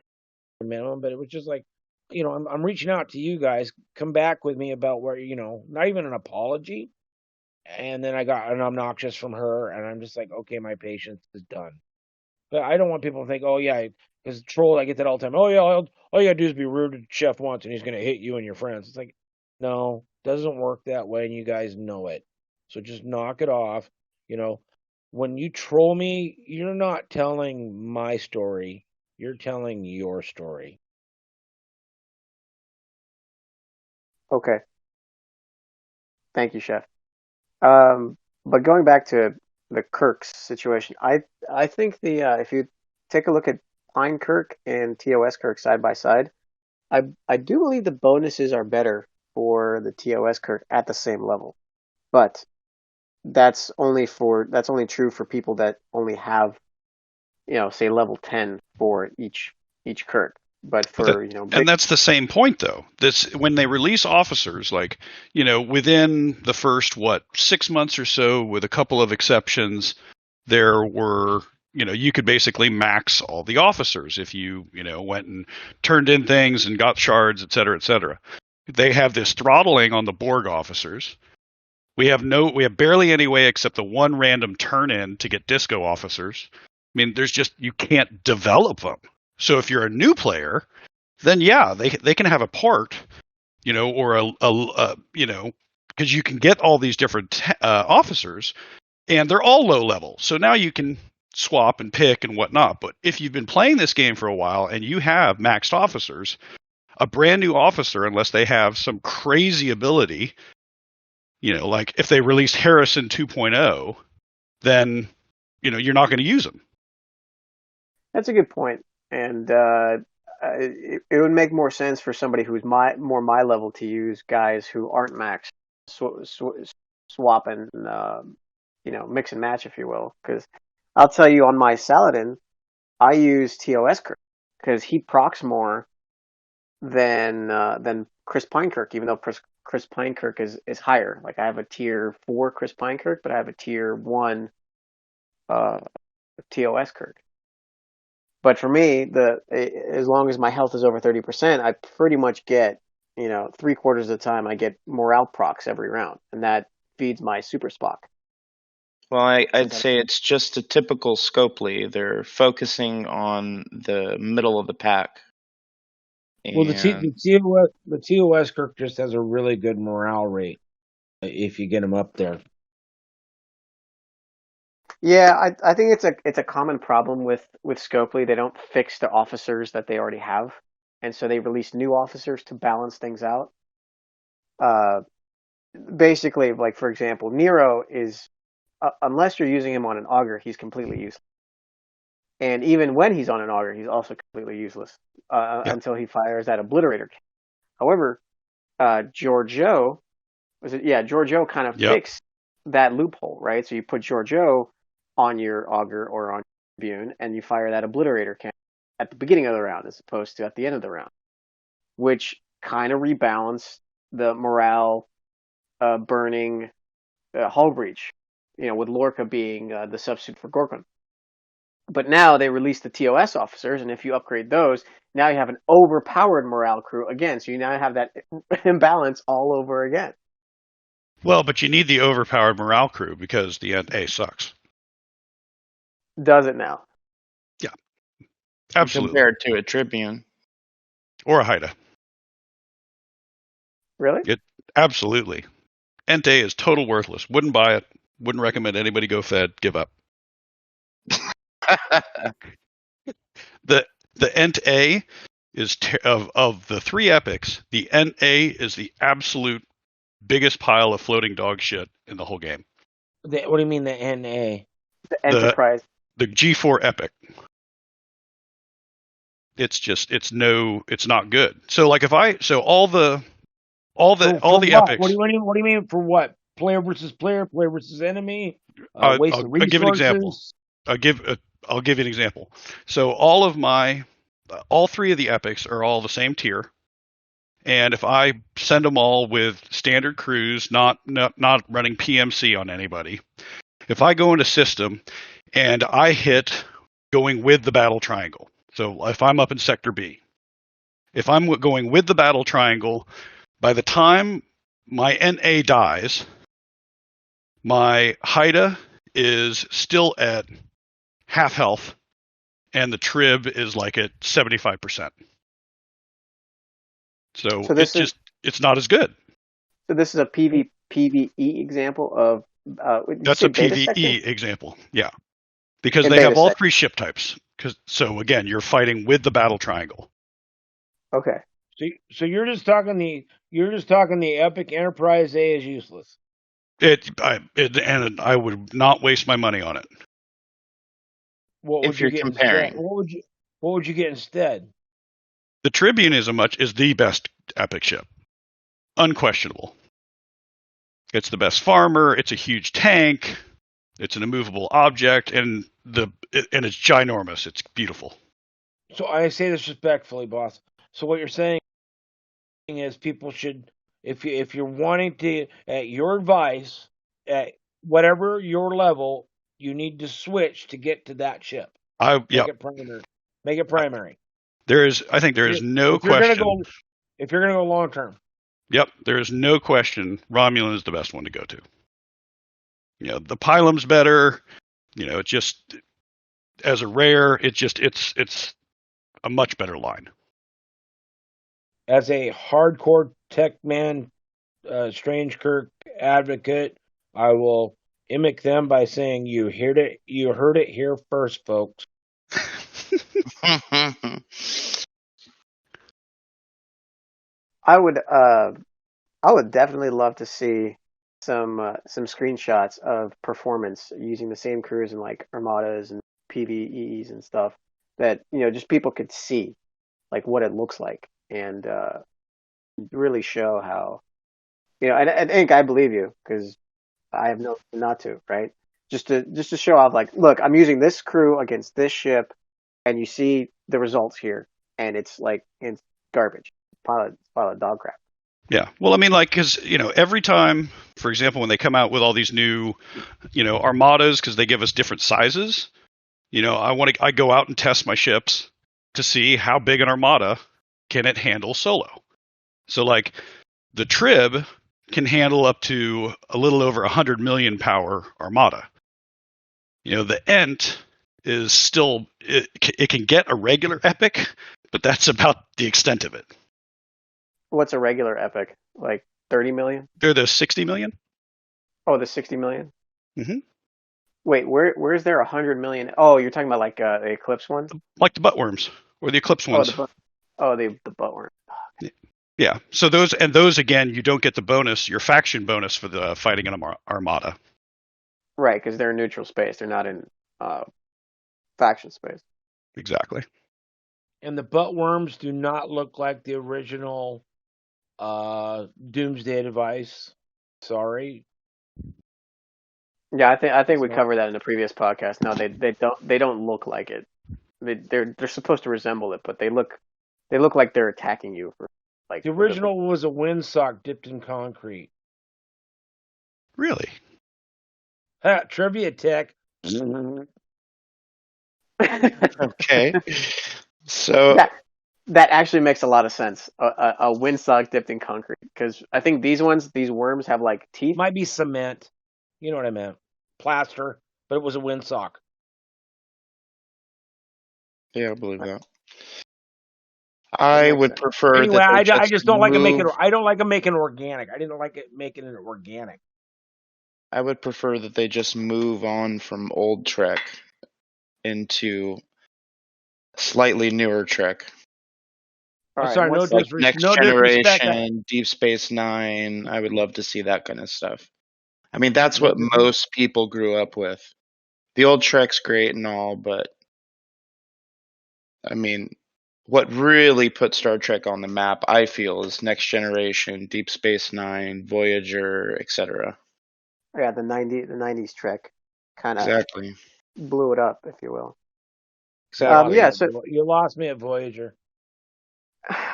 minimum, but it was just like, I'm reaching out to you guys. Come back with me about where, not even an apology. And then I got an obnoxious from her, and I'm just like, okay, my patience is done. But I don't want people to think, oh yeah, because troll, I get that all the time. Oh yeah, all you gotta do is be rude to Chef once, and he's gonna hit you and your friends. It's like, no, doesn't work that way, and you guys know it. So just knock it off. When you troll me, you're not telling my story. You're telling your story. Okay. Thank you, Chef. But going back to the Kirk's situation, I think if you take a look at Pine Kirk and TOS Kirk side by side, I do believe the bonuses are better for the TOS Kirk at the same level. But that's only true for people that only have, say level 10 for each Kirk. But for, And that's the same point, though. This when they release officers, like within the first 6 months or so, with a couple of exceptions, there were you could basically max all the officers if you went and turned in things and got shards, et cetera, et cetera. They have this throttling on the Borg officers. We have barely any way except the one random turn in to get disco officers. I mean, you can't develop them. So if you're a new player, then yeah, they can have a port, or because you can get all these different officers, and they're all low level. So now you can swap and pick and whatnot. But if you've been playing this game for a while and you have maxed officers, a brand new officer, unless they have some crazy ability, like if they released Harrison 2.0, then you're not going to use them. That's a good point. And it would make more sense for somebody who's more my level to use guys who aren't max, swap and mix and match, if you will. Because I'll tell you, on my Saladin, I use TOS Kirk because he procs more than Chris Pinekirk, even though Chris Pinekirk is higher. Like I have a tier 4 Chris Pinekirk, but I have a tier 1 TOS Kirk. But for me, as long as my health is over 30%, I pretty much get, 3/4 of the time I get morale procs every round, and that feeds my super Spock. Well, I'd say it's just a typical Scopely. They're focusing on the middle of the pack. Well, the TOS Kirk just has a really good morale rate if you get him up there. Yeah, I think it's a common problem with Scopely. They don't fix the officers that they already have, and so they release new officers to balance things out. basically, like for example, Nero is unless you're using him on an auger, he's completely useless. And even when he's on an auger, he's also completely useless Yeah. until he fires that obliterator. However, Giorgio was it? Yeah, Giorgio kind of Yep. fixed that loophole, right? So you put Giorgio on your auger or on your Tribune, and you fire that obliterator cannon at the beginning of the round as opposed to at the end of the round, which kind of rebalanced the morale burning hull breach. With Lorca being the substitute for Gorkon. But now they released the TOS officers, and if you upgrade those, now you have an overpowered morale crew again. So you now have that imbalance all over again. Well, but you need the overpowered morale crew because the NA sucks. Does it now? Yeah, absolutely. Compared to a Tribune. Or a Haida. Really? Absolutely. Entei is total worthless. Wouldn't buy it. Wouldn't recommend anybody go Fed. Give up. The Entei is of the three epics. The NA is the absolute biggest pile of floating dog shit in the whole game. What do you mean the NA? The Enterprise. The G4 epic. It's not good. So like all the epics. What do you mean for what? Player versus enemy? I'll Waste of resources? give an example. I'll give you an example. So all three of the epics are all the same tier. And if I send them all with standard crews, not running PMC on anybody, if I go into system and I hit going with the battle triangle, so if I'm up in sector B, if I'm going with the battle triangle, by the time my NA dies, my Haida is still at half health, and the Trib is like at 75%. So it's not as good. So this is a PvE example of. That's a PvE example, yeah, because they have all three ship types. So again, you're fighting with the battle triangle. Okay. So you're just talking the epic Enterprise A is useless. And I would not waste my money on it. What would you get comparing? What would you get instead? The Tribune is the best epic ship, unquestionable. It's the best farmer. It's a huge tank. It's an immovable object, and it's ginormous. It's beautiful. So I say this respectfully, boss. So what you're saying is people should, if you're wanting to, at your advice, at whatever your level, you need to switch to get to that ship. Make it primary. I think there is no question. If you're going to go long term. Yep, there is no question. Romulan is the best one to go to. The Pylum's better. It's just as a rare. It's a much better line. As a hardcore tech man, Strange Kirk advocate, I will mimic them by saying you heard it here first, folks. I would definitely love to see some screenshots of performance using the same crews in like Armadas and PvEs and stuff that just people could see like what it looks like and really show how and I think I believe you because I have no reason not to, right? Just to show off like, look, I'm using this crew against this ship and you see the results here and it's garbage. Pile of dog crap. Yeah. Well, I mean, because, every time, for example, when they come out with all these new, armadas, because they give us different sizes, I go out and test my ships to see how big an armada can it handle solo. So, the Trib can handle up to a little over 100 million power armada. The Ent is still, it can get a regular epic, but that's about the extent of it. What's a regular epic? Like 30 million? They're the 60 million. Oh, the 60 million? Mm-hmm. Wait, where's there 100 million? Oh, you're talking about like the Eclipse ones? Like the buttworms or the Eclipse ones. The buttworm. Yeah. So those again, you don't get the bonus, your faction bonus for the fighting an armada. Right, because they're in neutral space. They're not in faction space. Exactly. And the butt worms do not look like the original Doomsday device. Sorry. Yeah, I think It's we not. covered that in the previous podcast. No, they don't look like it. They're supposed to resemble it, but they look like they're attacking you for like The for the original was a windsock dipped in concrete. Really? Trivia tech. Okay. So that actually makes a lot of sense. A windsock dipped in concrete, because I think these worms have like teeth. Might be cement. You know what I meant. Plaster, but it was a windsock. yeah, I believe that. I would sense. prefer Anyway, that they I just don't like it making. move. I don't like them making organic. I didn't like it making it organic. I would prefer that they just move on from old Trek into slightly newer Trek. All I'm right, sorry, what's Like Next no disrespect. Generation, Deep Space Nine. I would love to see that kind of stuff. I mean, that's No what dis- most people grew up with. The old Trek's great and all, but I mean, what really put Star Trek on the map, I feel, is Next Generation, Deep Space Nine, Voyager, etc. yeah, the 90s Trek kind of Exactly. blew it up, if you will. Exactly. Yeah. So, You lost me at Voyager.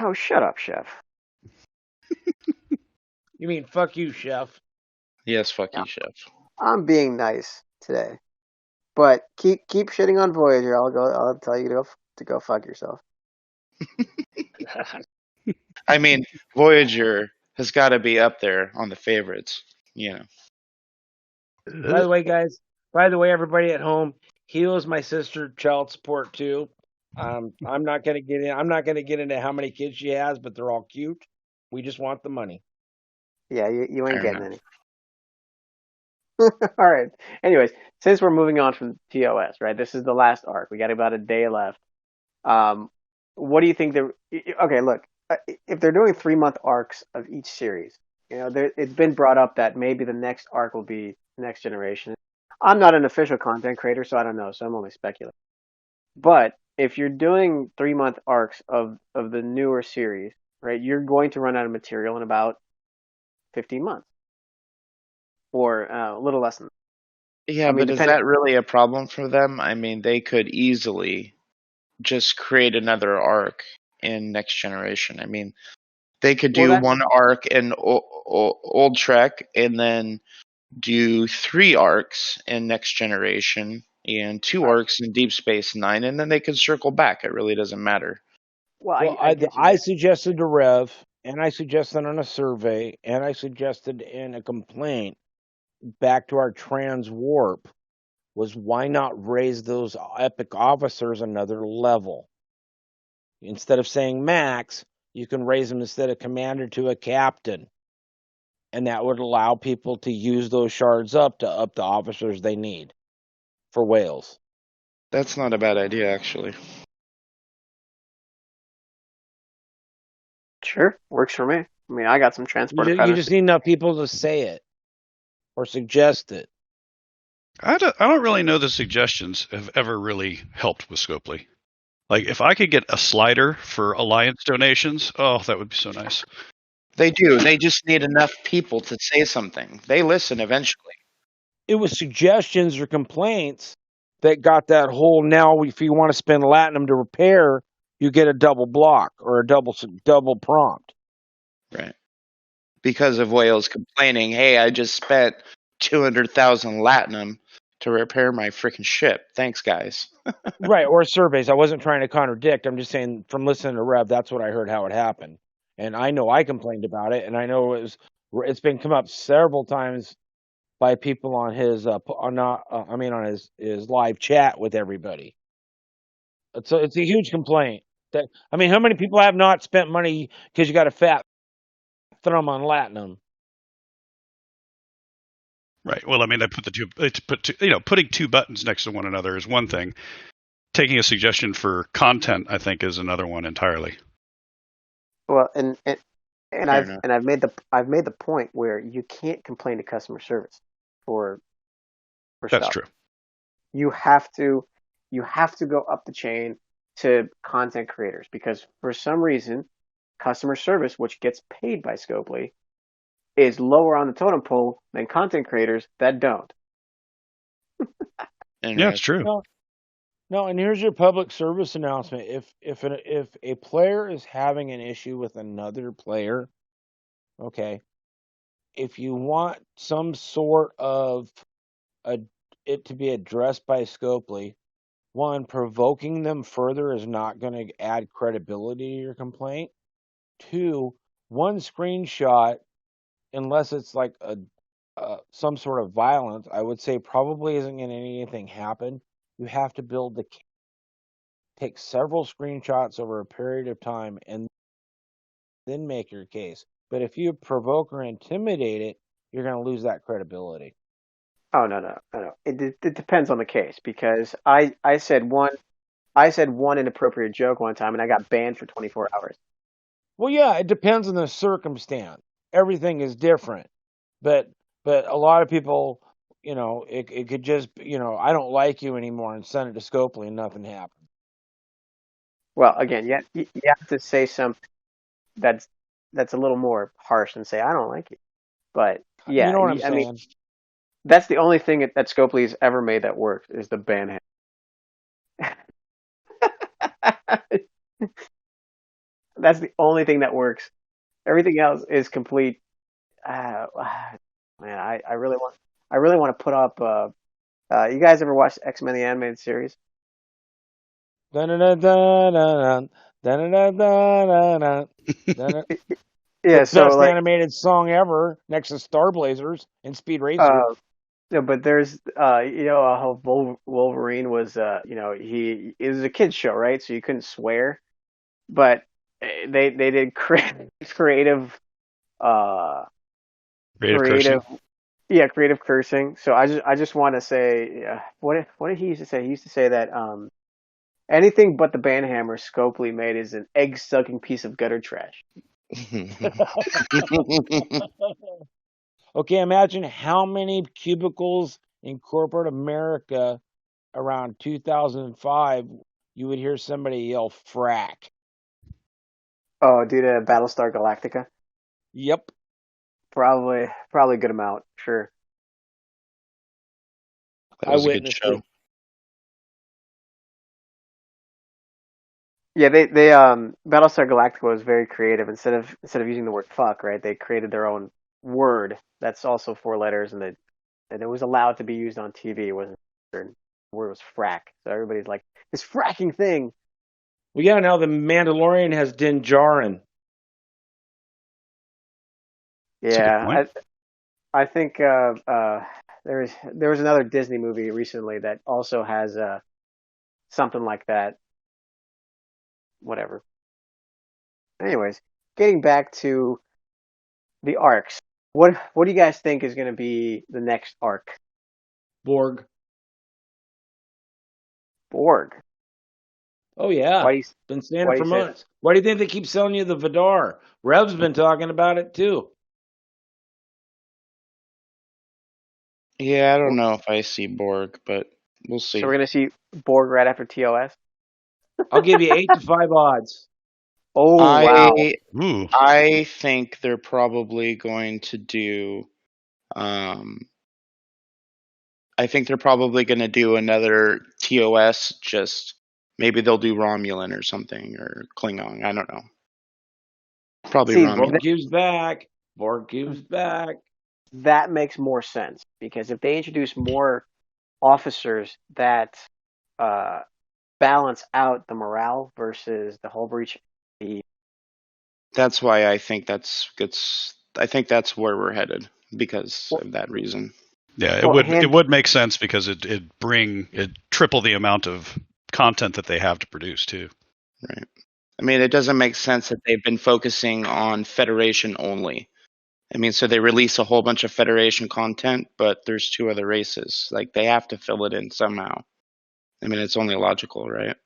oh, shut up, Chef. You mean fuck you, chef? Yes, fuck Yeah, you, Chef. I'm being nice today, but keep shitting on Voyager. I'll tell you to go fuck yourself. I mean, Voyager has got to be up there on the favorites. You know. By the way, guys. By the way, everybody at home, Heals my sister child support too. I'm not gonna get in. I'm not gonna get into how many kids she has, but they're all cute. We just want the money. Yeah, you ain't Fair getting enough. any. All right. Anyways, since we're moving on from TOS, right? This is the last arc. We got about a day left. Um, what do you think? Okay, look, if they're doing 3-month arcs of each series, it's been brought up that maybe the next arc will be Next Generation. I'm not an official content creator, so I don't know. So I'm only speculating. But if you're doing 3-month arcs of the newer series, right, you're going to run out of material in about 15 months or a little less than that. Yeah, I mean, but is depending. that really a problem for them? I mean, they could easily just create another arc in Next Generation. I mean, they could Well, do one arc in Old Trek and then do 3 arcs in Next Generation and 2 arcs in Deep Space Nine, and then they could circle back. It really doesn't matter. well, Well, I get you I there. suggested to Rev, and I suggested on a survey, and I suggested in a complaint back to our trans warp was why not raise those epic officers another level? Instead of saying max, you can raise them instead of commander to a captain. And that would allow people to use those shards up to up the officers they need for whales. That's not a bad idea, actually. Sure, works for me. I mean, I got some transporter You patterns. just need enough people to say it or suggest it. I don't really know the suggestions have ever really helped with Scopely. Like, if I could get a slider for Alliance donations, oh, that would be so nice. They do. They just need enough people to say something. They listen eventually. It was suggestions or complaints that got that whole now if you want to spend latinum to repair, you get a double block or a double prompt. Right. Because of whales complaining, hey, I just spent 200,000 latinum to repair my freaking ship. Thanks, guys. Right, or surveys. I wasn't trying to contradict. I'm just saying from listening to Rev, that's what I heard how it happened. And I know I complained about it, and I know it's been come up several times by people on his on his live chat with everybody. It's a huge complaint. That I mean, how many people have not spent money because you got a fat thumb on latinum? Right. Well, I mean, putting 2 buttons next to one another is one thing. Taking a suggestion for content, I think, is another one entirely. Well, and And Fair I've enough. and I've made the point where you can't complain to customer service for That's stuff. true. You have to go up the chain to content creators because for some reason customer service, which gets paid by Scopely, is lower on the totem pole than content creators that don't. Yeah, it's Interesting. true. No, and here's your public service announcement. If a player is having an issue with another player, okay, if you want some sort of it to be addressed by Scopely, one, provoking them further is not going to add credibility to your complaint. Two, one screenshot, unless it's like some sort of violence, I would say probably isn't going to anything happen. You have to build the take several screenshots over a period of time and then make your case. But if you provoke or intimidate it, you're going to lose that credibility. Oh no. It depends on the case because I said one inappropriate joke one time and I got banned for 24 hours. Well, yeah, it depends on the circumstance. Everything is different, but a lot of people, it could just, I don't like you anymore, and send it to Scopely, and nothing happens. Well, again, you have to say something that's a little more harsh than say I don't like you. But You yeah, know what I'm I mean saying? that's the only thing that Scopely's ever made that works is the ban. That's the only thing that works. Everything else is complete. Uh, man, I really want to put up. You guys ever watched X-Men the animated series? Dun-dun-dun-dun-dun, dun-dun-dun-dun-dun, dun-dun. The Yeah. So best like, animated song ever, next to Star Blazers and Speed Racer. no, but there's how Wolverine was. It was a kids show, right? So you couldn't swear, but they did creative uh Creative cursing. creative yeah, creative cursing. So I just want to say, what did he used to say? He used to say that anything but the banhammer Scopely made is an egg sucking piece of gutter trash. Okay, imagine how many cubicles in corporate America around 2005 you would hear somebody yell frack. Oh, due to Battlestar Galactica, Yep. probably a good amount, sure. That I was a good witnessed show. it. Yeah, they Battlestar Galactica was very creative. Instead of using the word fuck, right? They created their own word that's also four letters, and it was allowed to be used on TV. It wasn't. The word was frack. So everybody's like, this fracking thing. Well, yeah, now the Mandalorian has Din Djarin. That's a good point. Yeah, I think there was another Disney movie recently that also has something like that. Whatever. Anyways, getting back to the arcs. What do you guys think is going to be the next arc? Borg. Borg. Oh, yeah. Why do you Been saying why it do for you say that? months. Why do you think they keep selling you the Vidar? Rev's been talking about it, too. Yeah, I don't know if I see Borg, but we'll So see. we're going to see Borg right after TOS. I'll give you 8 to 5 odds. Oh wow. I Ooh. I think they're probably going to do I think they're probably going to do another TOS, just maybe they'll do Romulan or something, or Klingon. I don't know. Probably See, Borg Romulan. gives back. Borg gives back. that makes more sense because if they introduce more officers that uh, balance out the morale versus the whole breach, the That's why I think I think that's where we're headed because of that reason. Yeah, well, it hand would make sense because it triple the amount of content that they have to produce too. Right. I mean, it doesn't make sense that they've been focusing on Federation only. I mean, so they release a whole bunch of Federation content, but there's two other races. Like, they have to fill it in somehow. I mean, it's only logical, right?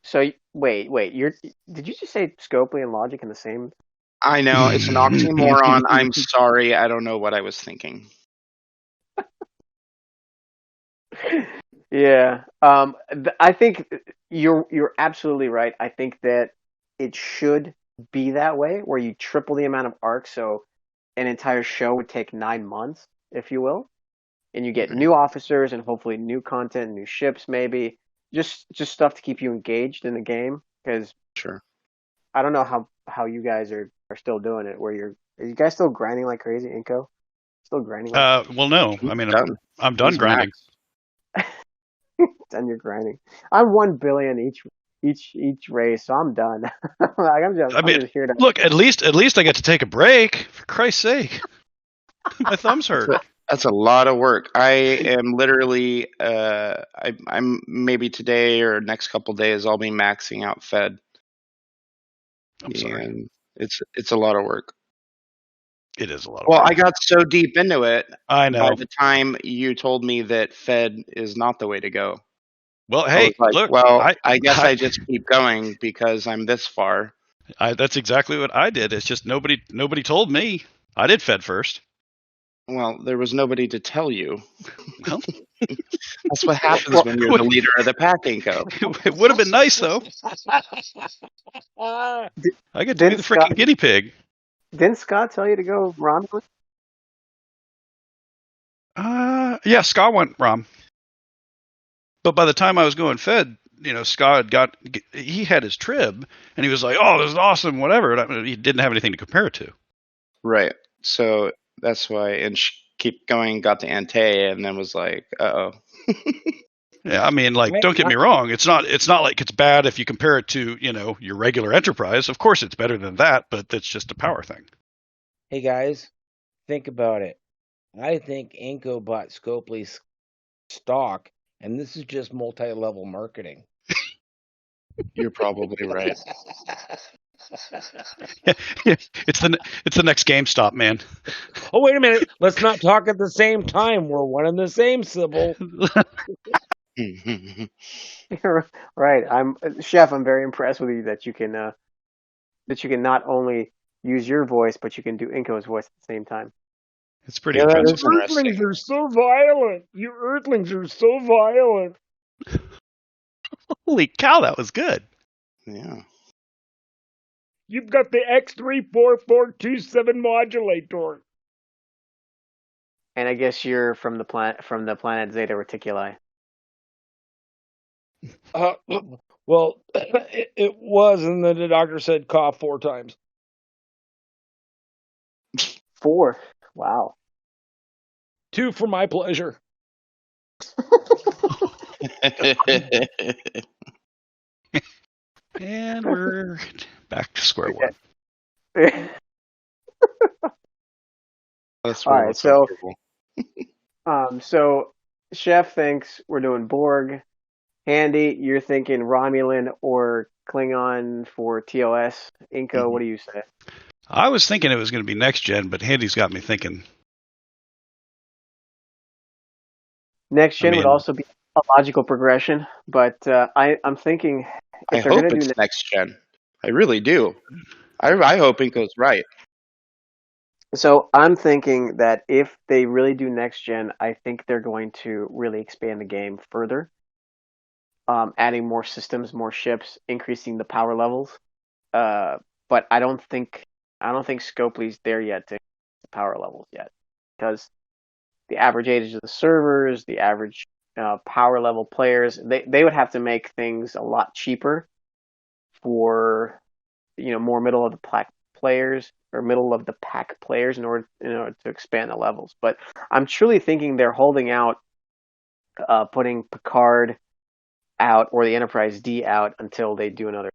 So wait, did you just say Scopely and Logic in the same? I know it's an oxymoron. I'm sorry. I don't know what I was thinking. Yeah. I think you're absolutely right. I think that it should be that way, where you triple the amount of arcs, so an entire show would take 9 months, if you will, and you get Right. new officers and hopefully new content, new ships, maybe just stuff to keep you engaged in the game. Because Sure. I don't know how you guys are still doing it. Are you guys still grinding like crazy, Inko? Still grinding like Well, no. I mean, Done. I'm done He's grinding. done your grinding. I'm 1 billion each race, so I'm done. Like I mean, I'm just here to. look. At least I get to take a break. For Christ's sake, my thumbs hurt. That's a lot of work. I am literally, I'm maybe today or next couple days, I'll be maxing out Fed, I'm sorry. and it's a lot of work. It is a lot of Well, work. I got so deep into it I by know. the time you told me that Fed is not the way to go. Well, I hey, was like, look. well, I guess I just keep going because I'm this far. That's exactly what I did. It's just nobody told me. I did Fed first. Well, there was nobody to tell you. Well, That's what happens when you're the leader of the pack, Inko. it would have been nice though. I get to be the freaking guinea pig. Didn't Scott tell you to go Romulan? Yeah, Scott went Rom. But by the time I was going Fed, Scott he had his trib, and he was like, "Oh, this is awesome, whatever." And he didn't have anything to compare it to. Right. So that's why, and keep going, got to Ante, and then was like, uh-oh. Yeah, I mean, like, don't get me wrong. It's not like it's bad if you compare it to, your regular Enterprise. Of course, it's better than that, but that's just a power thing. Hey guys, think about it. I think Inko bought Scopely's stock, and this is just multi-level marketing. You're probably right. It's the next GameStop, man. Oh, wait a minute. Let's not talk at the same time. We're one and the same, Sybil. Right. Chef. I'm very impressed with you that you can not only use your voice, but you can do Inko's voice at the same time. It's pretty impressive. You Earthlings are so violent. You Earthlings are so violent. Holy cow, that was good. Yeah. You've got the X34427 modulator. And I guess you're from the planet Zeta Reticuli. Well, it was, and then the doctor said cough 4 times. 4. Wow. 2 for my pleasure. And we're back to square one. That's all right, so Chef thinks we're doing Borg. Handy, you're thinking Romulan or Klingon for TOS. Inko, what do you say? I was thinking it was going to be next gen, but Handy's got me thinking. Next gen would also be a logical progression, but I'm thinking I hope it's next gen. I really do. I hope Inko's right. So I'm thinking that if they really do next gen, I think they're going to really expand the game further, adding more systems, more ships, increasing the power levels. But I don't think Scopely's there yet to the power levels yet, because the average age of the servers, the average power level players, they would have to make things a lot cheaper for more middle of the pack players in order to expand the levels. But I'm truly thinking they're holding out, putting Picard out or the Enterprise D out until they do another.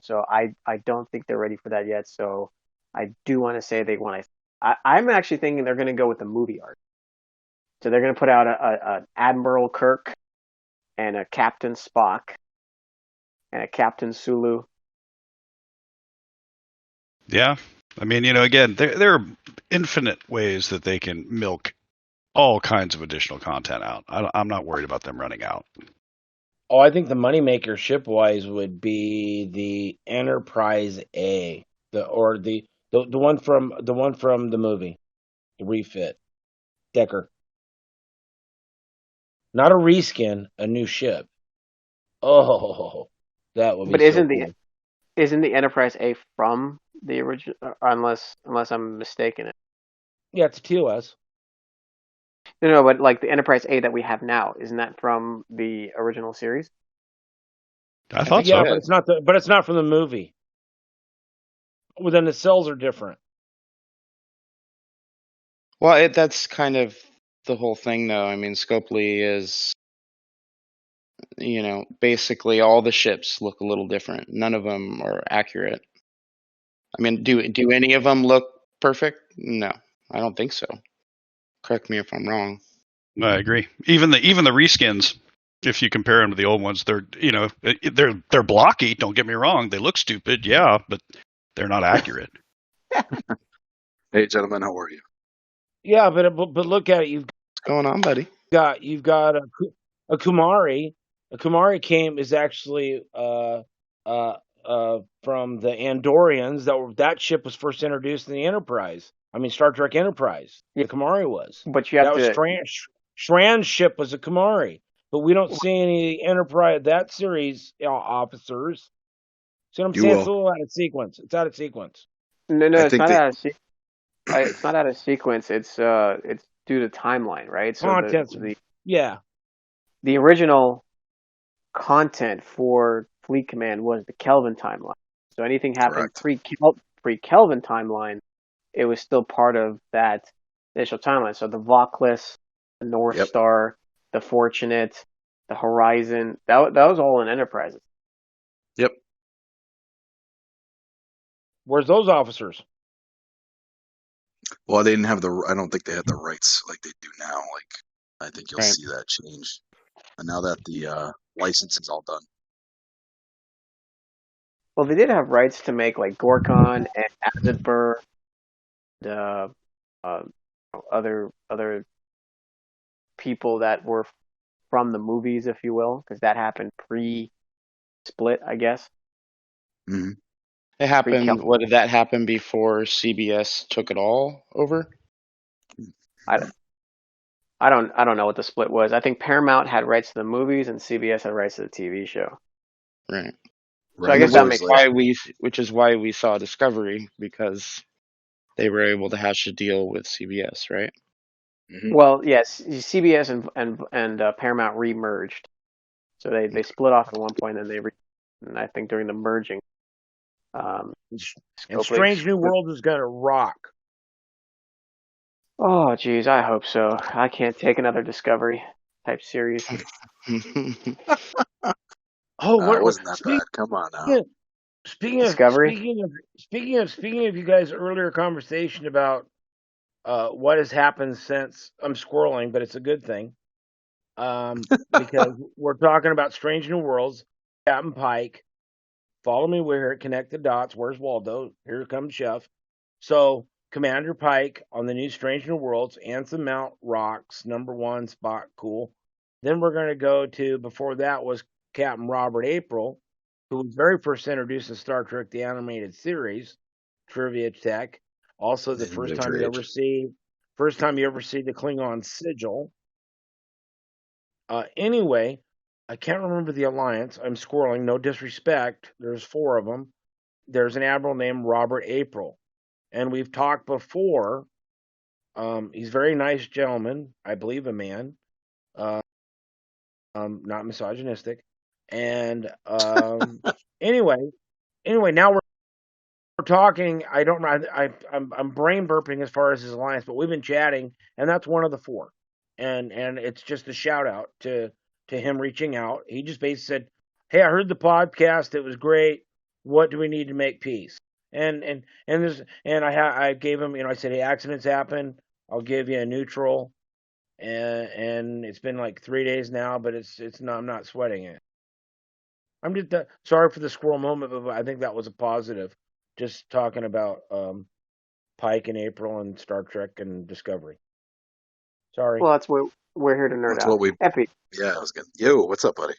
So I don't think they're ready for that yet. So I do want to say I'm actually thinking they're going to go with the movie arc. So they're going to put out a Admiral Kirk and a Captain Spock and a Captain Sulu. Yeah. I mean, again, there are infinite ways that they can milk all kinds of additional content out. I'm not worried about them running out. Oh, I think the moneymaker ship-wise would be the Enterprise A, the The one from the movie, the refit, Decker. Not a reskin, a new ship. Oh, that would be But so cool. isn't the Enterprise A from the original? Unless I'm mistaken. Yeah, it's a TOS. No, but like the Enterprise A that we have now, isn't that from the original series? I thought Yeah, so. but it's not from the movie. Well, then the cells are different. Well, that's kind of the whole thing, though. I mean, Scopely is, basically all the ships look a little different. None of them are accurate. I mean, do any of them look perfect? No, I don't think so. Correct me if I'm wrong. I agree. Even the reskins, if you compare them to the old ones, they're blocky. Don't get me wrong; they look stupid, yeah, but they're not accurate. Hey, gentlemen, how are you? Yeah, but look at it. What's going on, buddy? You've got a Kumari. A Kumari is actually from the Andorians. That ship was first introduced in the Enterprise. I mean, Star Trek Enterprise. Yeah. The Kumari was. But you have That was to. Strand's ship was a Kumari, but we don't see any Enterprise that series officers. See what I'm You saying? will. It's a little out of sequence. It's out of sequence. No, I it's think not they. out of it's not out of sequence. It's due to timeline, right? So Contents. Yeah. the original content for Fleet Command was the Kelvin timeline. So anything happened Correct. pre Kelvin timeline, it was still part of that initial timeline. So the Vauclus, the North Yep. Star, the Fortunate, the Horizon, that was all in Enterprises. Yep. Where's those officers? Well, they didn't have I don't think they had the rights like they do now. Like, I think you'll Right. see that change. And now that the licensing's all done. Well, they did have rights to make like Gorkon and Azadbur, uh, uh, other people that were from the movies, if you will, because that happened pre-split, I guess. Mm-hmm. It happened. What did that happen before CBS took it all over? I don't know what the split was. I think Paramount had rights to the movies and CBS had rights to the TV show. Right. So I guess that makes Which is why we saw Discovery, because they were able to hash a deal with CBS, right? Mm-hmm. Well, yes, CBS and Paramount re-merged. So they split off at one point, and and I think during the merging, And Strange New World is gonna rock. Oh, geez, I hope so. I can't take another Discovery type series. Oh, it wasn't that bad. Come on now. Discovery? Speaking of you guys' earlier conversation about what has happened since I'm squirreling, but it's a good thing. Because we're talking about Strange New Worlds, Captain Pike. Follow me, we're here. Connect the dots. Where's Waldo? Here comes Chef. So Commander Pike on the new Strange New Worlds, Anson Mount rocks, #1 spot, cool. Then we're going to go to, before that was Captain Robert April, who was very first introduced in Star Trek the Animated Series, Trivia Tech. Also the first time you ever see the Klingon sigil. Anyway, I can't remember the alliance. I'm squirreling, no disrespect. There's 4 of them. There's an admiral named Robert April. And we've talked before. He's a very nice gentleman, I believe a man. Not misogynistic. And anyway, now we're talking. I don't know. I'm brain burping as far as his alliance, but we've been chatting, and that's one of the 4. And it's just a shout out to him reaching out. He just basically said, "Hey, I heard the podcast. It was great. What do we need to make peace?" And I gave him, I said, "Hey, accidents happen. I'll give you a neutral." And it's been like 3 days now, but it's not. I'm not sweating it. I'm just sorry for the squirrel moment, but I think that was a positive. Just talking about Pike and April and Star Trek and Discovery. Sorry. Well, that's what we're here to nerd That's out. what we. Epi. Yeah, I was good. Yo, what's up, buddy?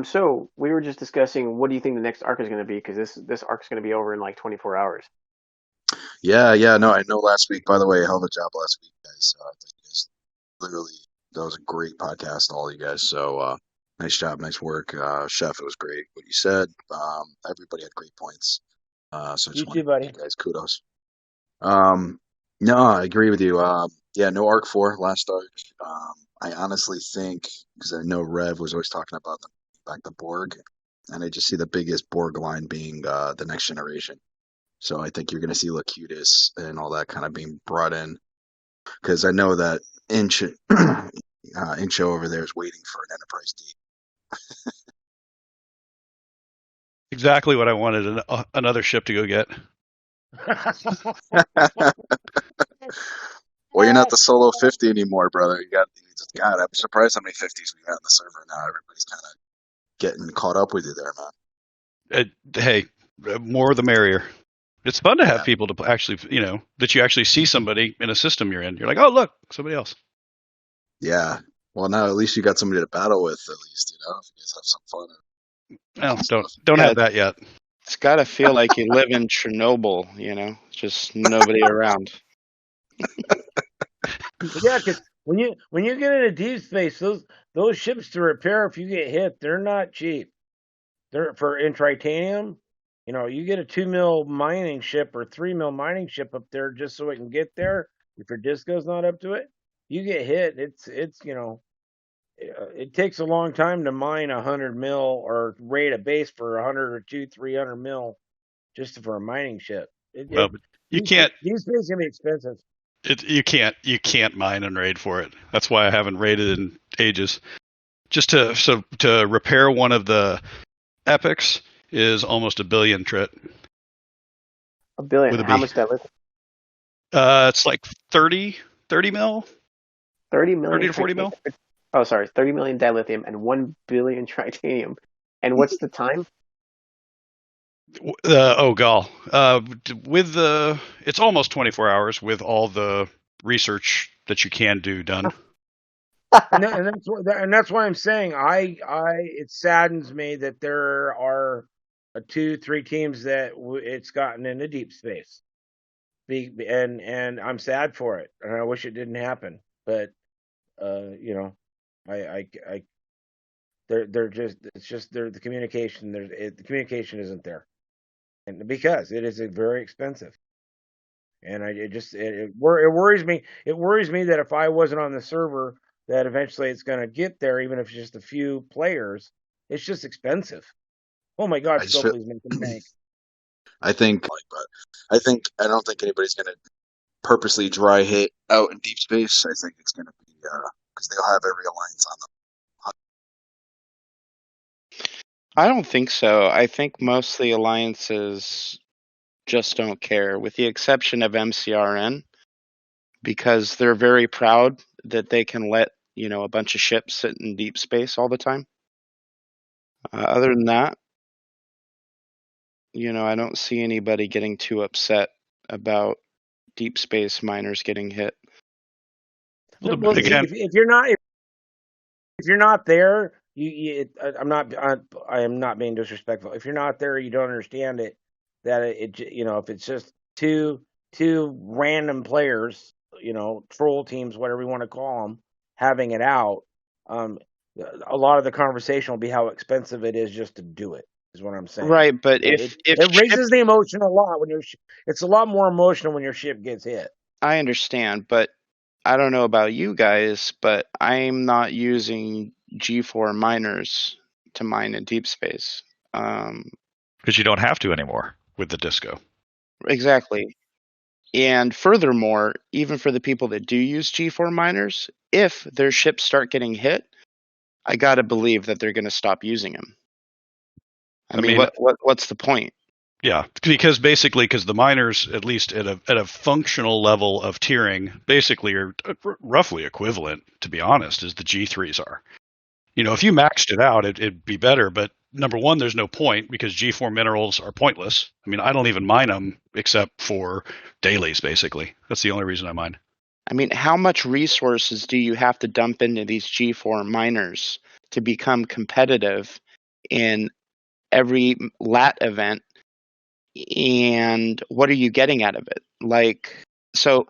So we were just discussing what do you think the next arc is going to be, because this arc is going to be over in like 24 hours. Yeah. No, I know last week, by the way, hell of a job last week, guys. I think you guys literally, that was a great podcast, all of you guys. So, nice job, nice work. Chef, it was great what you said. Everybody had great points. So I You just want too, to give buddy. you guys kudos. No, I agree with you. Yeah, no Arc 4 last arc. I honestly think, because I know Rev was always talking about the Borg, and I just see the biggest Borg line being the next generation. So I think you're going to see Locutus and all that kind of being brought in, because I know that Incho over there is waiting for an Enterprise D. Exactly what I wanted another ship to go get. Well, you're not the solo 50 anymore, brother. God, I'm surprised how many 50s we got in the server now. Everybody's kind of getting caught up with you there, man. Hey, more the merrier. It's fun to have Yeah. people to actually, that you actually see somebody in a system you're in. You're like, oh, look, somebody else. Yeah. Well, now at least you got somebody to battle with, at least, if you guys have some fun. Well, don't Yeah, have that yet. it's got to feel like you live in Chernobyl, just nobody around. Yeah, because when you get into deep space, those ships to repair if you get hit, they're not cheap. They're in titanium. You get a 2 mil mining ship or 3 mil mining ship up there just so it can get there. If your disco's not up to it, you get hit. It takes a long time to mine 100 mil or raid a base for 100 or 300 mil just for a mining ship. Well, but you can't. These things can be expensive. You can't mine and raid for it. That's why I haven't raided in ages. Just to repair one of the epics is almost $1 billion, Trit. $1 billion. With a How B. much dilithium? It's like 30 mil, 30 million 30 to 40 mil. Oh, sorry, 30 million dilithium and 1 billion titanium. And what's the time? It's almost 24 hours with all the research that you can do done. and that's why I'm saying it saddens me that there are 2-3 teams that it's gotten into deep space, and I'm sad for it, and I wish it didn't happen. But the communication isn't there, and because it is very expensive. And it worries me. It worries me that if I wasn't on the server, that eventually it's going to get there, even if it's just a few players. It's just expensive. Oh my God, I just feel, Scopely's making bank. I don't think anybody's going to purposely dry hit out in deep space. I think it's going to be, because they'll have every alliance on them. I don't think so. I think most of the alliances just don't care, with the exception of MCRN, because they're very proud that they can let a bunch of ships sit in deep space all the time. Other than that, I don't see anybody getting too upset about deep space miners getting hit. Well, Again, if you're not there, I am not being disrespectful. If you're not there, you don't understand it. That if it's just two random players, troll teams, whatever you want to call them, having it out, a lot of the conversation will be how expensive it is just to do it. Is what I'm saying. Right, but it raises the emotion a lot when it's a lot more emotional when your ship gets hit. I understand, but I don't know about you guys, but I'm not using G4 miners to mine in deep space. because you don't have to anymore with the disco. Exactly. And furthermore, even for the people that do use G4 miners, if their ships start getting hit, I gotta believe that they're gonna stop using them. I mean, what's the point? Yeah, because the miners, at least at a functional level of tiering, basically are roughly equivalent, to be honest, as the G3s are. If you maxed it out, it'd be better. But number one, there's no point because G4 minerals are pointless. I mean, I don't even mine them except for dailies, basically. That's the only reason I mine. I mean, how much resources do you have to dump into these G4 miners to become competitive in every lat event And what are you getting out of it? Like, so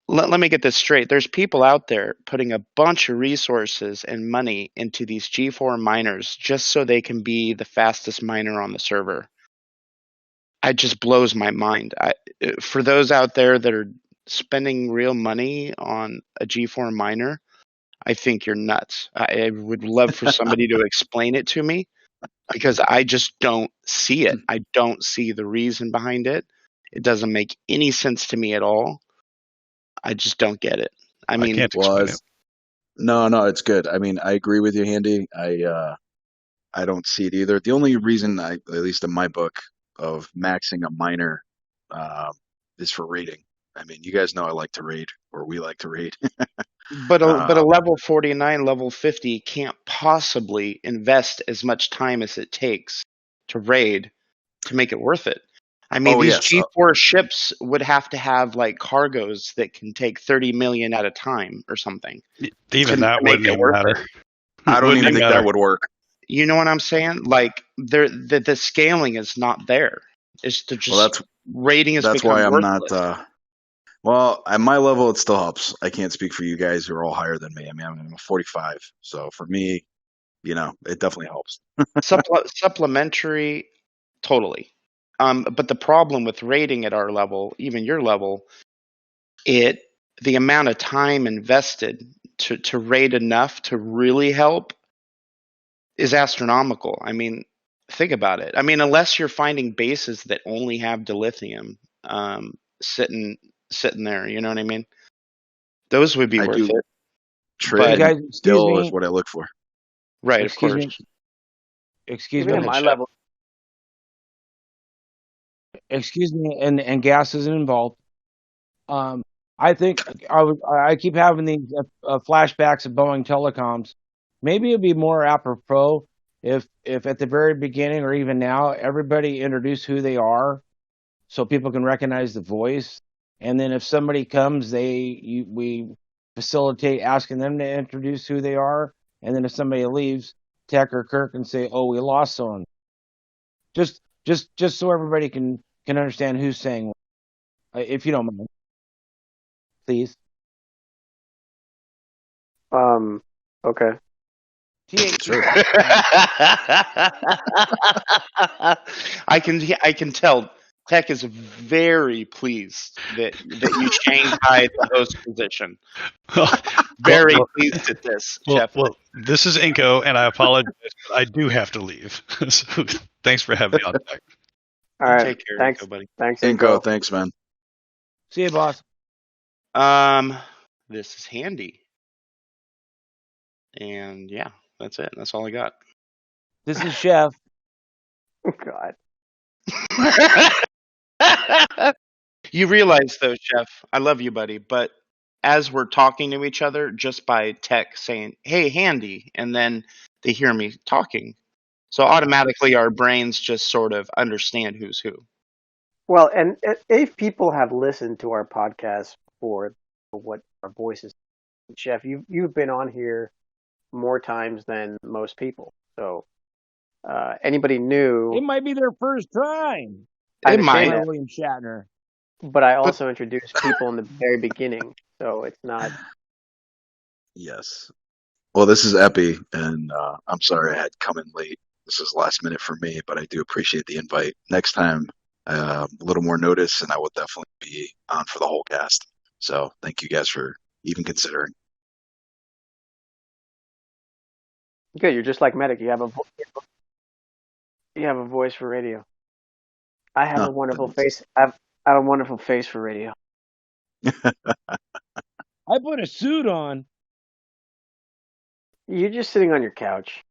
let me get this straight. There's people out there putting a bunch of resources and money into these G4 miners just so they can be the fastest miner on the server. It just blows my mind. For those out there that are spending real money on a G4 miner, I think you're nuts. I would love for somebody to explain it to me because I just don't see it. I don't see the reason behind it. It doesn't make any sense to me at all. I just don't get it. I I mean, can't Well, explain it. no, it's good. I mean, I agree with you, Handy. I don't see it either. The only reason at least in my book, of maxing a miner, uh, is for raiding. I mean, you guys know I like to raid, or we like to raid. but a Uh, level 49, level 50 can't possibly invest as much time as it takes to raid to make it worth it. I mean, oh these yes, G4 ships would have to have like cargoes that can take 30 million at a time or something Even to that make wouldn't it even worth matter. it. I don't Wouldn't even even think matter. that would work. You know what I'm saying? Like the scaling is not there. It's to Well, just rating has that's why become I'm not. worthless. Well, at my level, it still helps. I can't speak for you guys who are all higher than me. I mean, I'm a 45, so for me, it definitely helps. Supplementary, totally. But the problem with rating at our level, even your level, it the amount of time invested to rate enough to really help is astronomical. I mean, think about it. I mean, unless you're finding bases that only have dilithium sitting there, you know what I mean? Those would be I worth do it. You But trade guys, excuse dill is me, what I look for. right, of excuse course. me, excuse Even Go at me, ahead, my Chef. level, excuse me, and gas isn't involved. Um, I think I keep having these flashbacks of Boeing telecoms. Maybe it'd be more apropos if at the very beginning or even now everybody introduce who they are, so people can recognize the voice. And then if somebody comes, we facilitate asking them to introduce who they are. And then if somebody leaves, Tech or Kirk and say, "Oh, we lost someone." Just so everybody can understand who's saying what. If you don't mind, please. um, okay. Sure. I can tell Tech is very pleased that you shanghaied the host position. well, Very well, pleased at this, Chef. this is Inko, and I apologize, but I do have to leave. So thanks for having me on. Tech. All right. Take care, Thanks. Nico, buddy. Thanks, Inco, Inco. thanks, man. See you, boss. Um, this is handy, and yeah, that's it. That's all I got. This is Chef. Oh, God. You realize though, Chef, I love you, buddy, but as we're talking to each other, just by Tech saying, "Hey, handy," and then they hear me talking, so automatically our brains just sort of understand who's who. Well, and if people have listened to our podcast for what our voices, Chef, you've been on here more times than most people. So anybody new, It might be their first time. I It understand might, My that, William Shatner. but I but also introduced people in the very beginning, so it's not. Yes. Well, this is Epi, and I'm sorry I had come in late. This is last minute for me, but I do appreciate the invite. Next time, a little more notice, and I will definitely be on for the whole cast. So thank you guys for even considering. Good. You're just like Medic. You have a voice for radio. I have No, a wonderful face. I have a wonderful face for radio. I put a suit on. You're just sitting on your couch.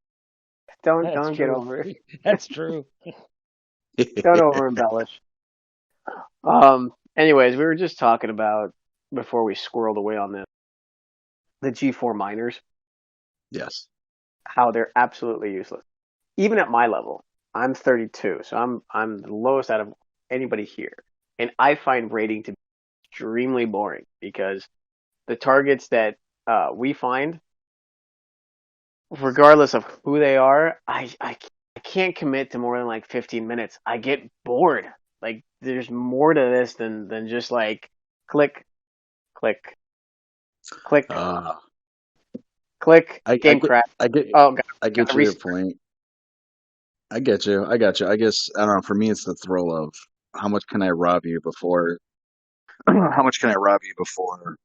That's Don't get true. over it. That's true. Don't over embellish. Anyways, we were just talking about before we squirreled away on this, the G4 miners, Yes. how they're absolutely useless. Even at my level, I'm 32, so I'm the lowest out of anybody here, and I find raiding to be extremely boring because the targets that we find, regardless of who they are, I can't commit to more than like 15 minutes. I get bored. like there's more to this than just like click, click, click, Uh, click, I game get crash. I get Oh, I got get to your restart. point. I get you. I got you. I guess I don't know. For me, it's the thrill of how much can I rob you before how much can I rob you before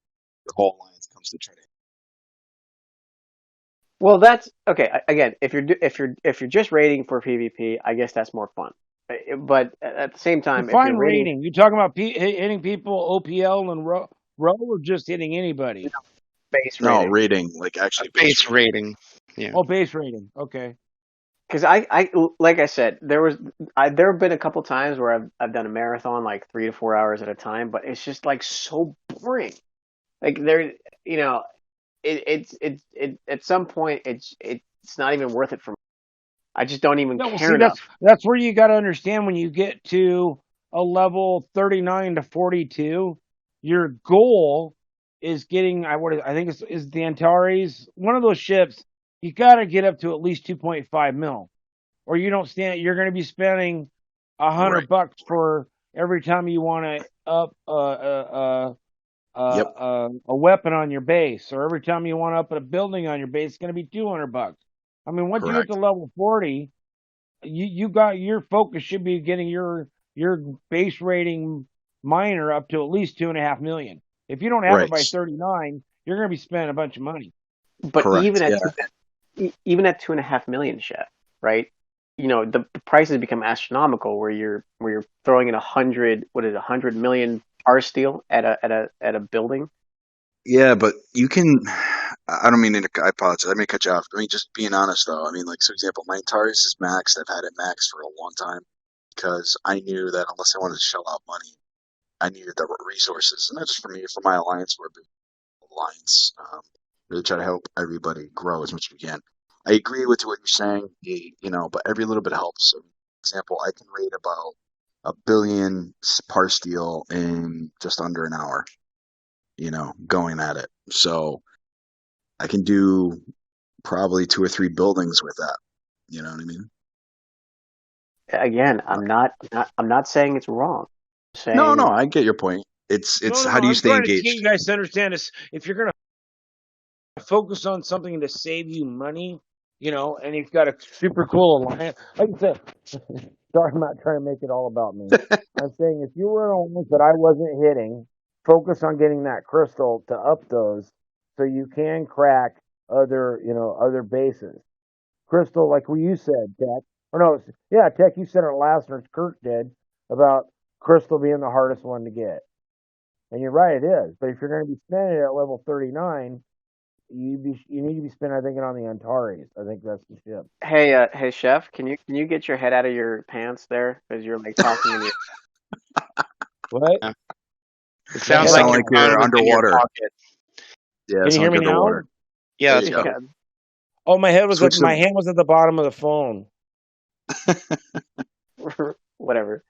the whole alliance comes to try to. Well, that's okay. Again, if you're just raiding for PvP, I guess that's more fun. But at the same time, if you're Define raiding rating. You talking about hitting people OPL and row, or just hitting anybody? base No, raiding, rating, like A actually base base rating. rating. Yeah. Oh, base rating. Okay. because like I said, there have been a couple times where I've done a marathon like 3 to 4 hours at a time, but it's just like so boring. Like there, you know, at some point it's not even worth it for me. I just don't even Yeah, well, care see, enough. that's where you got to understand when you get to a level 39 to 42, your goal is getting. I think is the Antares, one of those ships. You got to get up to at least 2.5 mil, or you don't stand. You're going to be spending Right. $100 for every time you want to up Yep. a weapon on your base, or every time you want to up a building on your base, it's going to be $200. I mean, once you get to Correct. level 40, you got your focus should be getting your base rating miner up to at least 2.5 million. If you don't have it Right. by 39, you're going to be spending a bunch of money. But Correct. Yeah. even at 2.5 million, chef, right? The prices become astronomical where you're throwing in 100, what is it, 100 million par steel at a building. Yeah, but you can. I don't mean to. I apologize. I may cut you off. I mean, just being honest though. I mean, like, for example, my Antares is maxed. I've had it maxed for a long time because I knew that unless I wanted to shell out money, I needed the resources, and that's for me, for my alliance. We're a big alliance. Really try to help everybody grow as much as we can. I agree with what you're saying, but every little bit helps. So, for example, I can rate about a billion par steel in just under an hour. Going at it. So I can do probably 2 or 3 buildings with that. You know what I mean? Again, Right. I'm not saying it's wrong. I'm No, no, saying, I get your point. No, It's no, how do you I'm stay trying to get engaged? you guys to understand this. If you're going to focus on something to save you money, and you've got a super cool alliance, like I said, sorry, I'm not trying to make it all about me. I'm saying if you were an alliance that I wasn't hitting, focus on getting that crystal to up those so you can crack other bases. Crystal, like what you said, Tech. Or no, yeah, Tech, you said it last, or Kirk did, about Crystal being the hardest one to get. And you're right, it is. But if you're going to be spending it at level 39, you need to be spending, I think, it on the Antares. I think that's the ship. hey, chef, can you get your head out of your pants there because you're like talking in your What? Yeah. It My You sounds head like sound out your like of my phone you're was in your underwater. pocket. Yeah, it Can you sounds hear like me you're now? underwater. Yeah, There that's you go. better. yeah. Oh, my head was Switch my to hand was at the bottom of the phone. Whatever.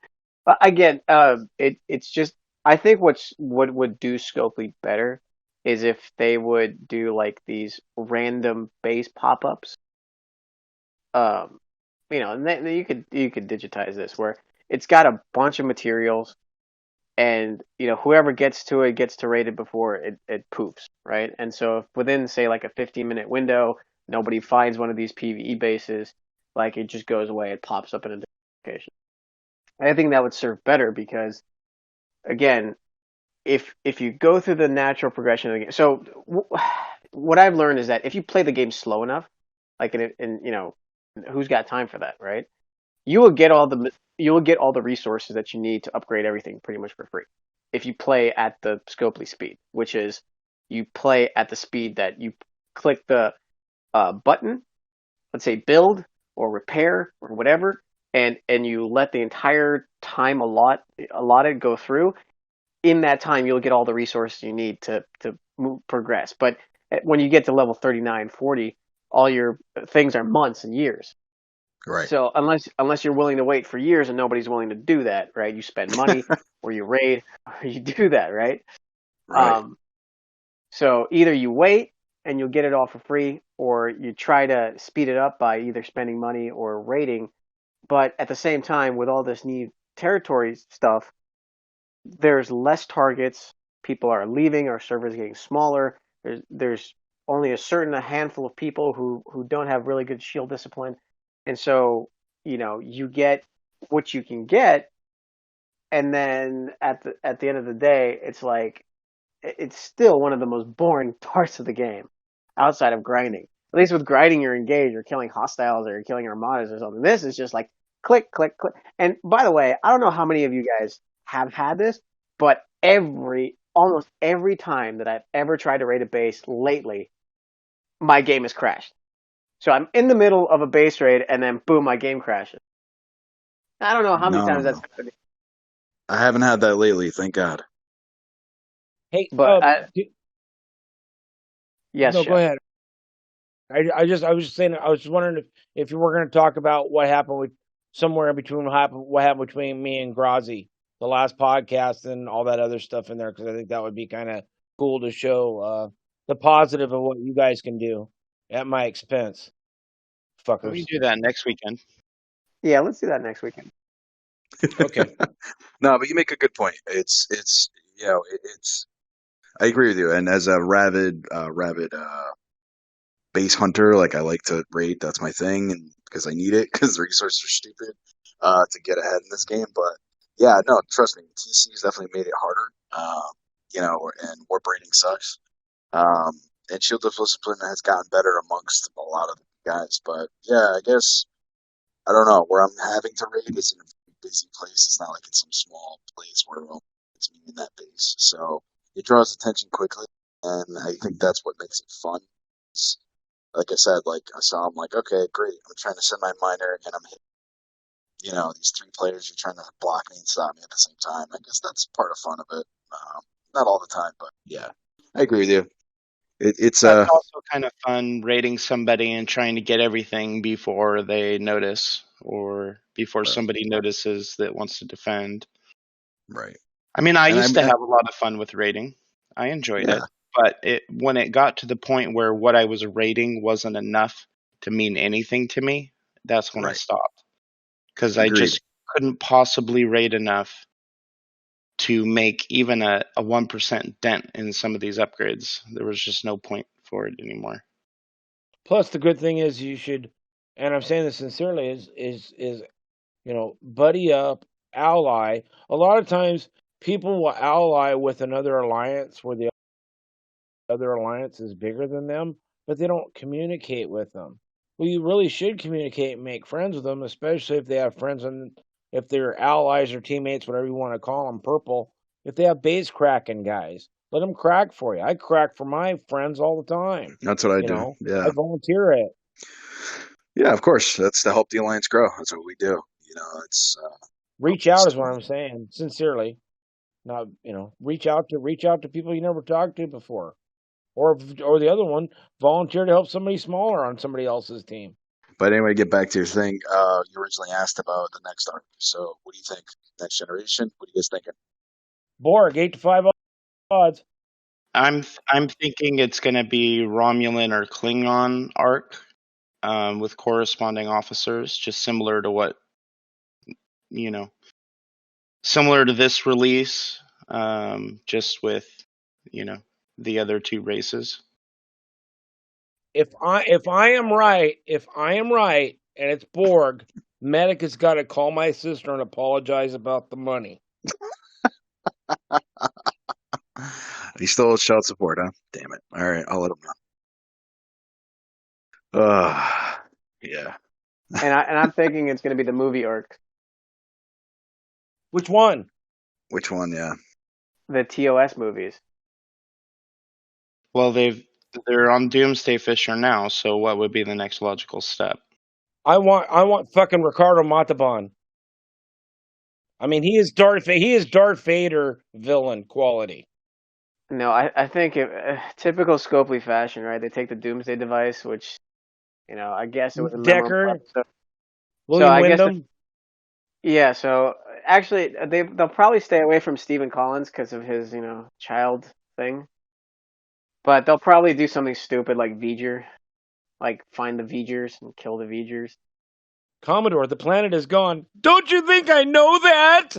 Again, it's just I think what would do Scopely better is if they would do like these random base pop-ups. Um, and then you could digitize this where it's got a bunch of materials, and whoever gets to it gets to rate it before it poops, right? And so if within say like a 15-minute window nobody finds one of these PvE bases, like it just goes away, it pops up in a different location. I think that would serve better because again, if you go through the natural progression of the game, so what I've learned is that if you play the game slow enough, like who's got time for that, right? You will get all the resources that you need to upgrade everything pretty much for free if you play at the Scopely speed, which is you play at the speed that you click the button, let's say build or repair or whatever, and you let the entire time allotted go through. In that time, you'll get all the resources you need to progress. But when you get to level 39, 40, all your things are months and years. right. So unless you're willing to wait for years and nobody's willing to do that, right? You spend money or you raid or you do that, right? Right. Um, so either you wait and you'll get it all for free, or you try to speed it up by either spending money or raiding. But at the same time, with all this need territory stuff, there's less targets. People are leaving. Our server's getting smaller. There's only a handful of people who don't have really good shield discipline, and so you get what you can get, and then at the end of the day, it's like it's still one of the most boring parts of the game, outside of grinding. At least with grinding, you're engaged. You're killing hostiles or you're killing armadas or something. This is just like click, click, click. And by the way, I don't know how many of you guys have had this, but almost every time that I've ever tried to raid a base lately, my game has crashed. So I'm in the middle of a base raid and then boom, my game crashes. I don't know how many times that's No, happened, I haven't had that lately. Thank God. Hey, but yes, no, go chef. ahead. I was just saying, I was just wondering if you were going to talk about what happened with somewhere in between what happened between me and Grazi, the last podcast, and all that other stuff in there, because I think that would be kind of cool to show the positive of what you guys can do at my expense, We fuckers. can do that next weekend. Yeah, let's do that next weekend. Okay. No, but you make a good point. It's it's. I agree with you. And as a rabid base hunter, like I like to raid. That's my thing, and because I need it, because the resources are stupid to get ahead in this game. But yeah, no, trust me, TC's definitely made it harder. And warp raiding sucks. Um, and shield discipline has gotten better amongst a lot of guys. But yeah, I guess I don't know where I'm having to raid is in a busy place. It's not like it's some small place where it's me in that base. So it draws attention quickly, and I think that's what makes it fun. It's, like I said, like I saw, I'm like, okay, great. I'm trying to send my miner, and I'm hitting, these three players are trying to block me and stop me at the same time. I guess that's part of fun of it. Not all the time, but yeah, I agree with you. It's That's also kind of fun raiding somebody and trying to get everything before they notice or before right, somebody notices that wants to defend. right, I mean, I and used to have a lot of fun with raiding. I enjoyed yeah, it. But when it got to the point where what I was raiding wasn't enough to mean anything to me, that's when I right, stopped. Because I agreed. just couldn't possibly raid enough to make even a 1% dent in some of these upgrades. There was just no point for it anymore. Plus, the good thing is you should, and I'm saying this sincerely, is buddy up, ally. A lot of times, people will ally with another alliance where the other alliance is bigger than them, but they don't communicate with them. Well, you really should communicate and make friends with them, especially if they have friends and if they're allies or teammates, whatever you want to call them, purple. If they have base cracking guys, let them crack for you. I crack for my friends all the time. That's what I You do. know, I Yeah, volunteer it. yeah, of course. That's to help the alliance grow. That's what we do. It's Reach out is what I'm saying, sincerely. Not reach out to people you never talked to before. Or the other one, volunteer to help somebody smaller on somebody else's team. But anyway, get back to your thing. You originally asked about the next arc. So, what do you think? Next generation? What are you guys thinking? Borg, 8 to 5 odds. I'm thinking it's going to be Romulan or Klingon arc with corresponding officers, just similar to you know, similar to this release, just with you know the other two races. If I am right, and it's Borg, Medic has got to call my sister and apologize about the money. He still child support, huh? Damn it! All right, I'll let him know. Yeah. And I'm thinking it's going to be the movie arc, Which one? Which one? Yeah. the TOS movies. Well, they're on Doomsday Fisher now, so what would be the next logical step? I want fucking Ricardo Montalban. I mean, he is Darth Vader villain quality. No, I think typical Scopely fashion, right? They take the Doomsday device, which I guess it was a memorable Decker, episode. So William I guess Wyndham. yeah. So actually, they'll probably stay away from Stephen Collins because of his child thing. But they'll probably do something stupid like V'ger, like find the V'gers and kill the V'gers. Commodore, the planet is gone. Don't you think I know that?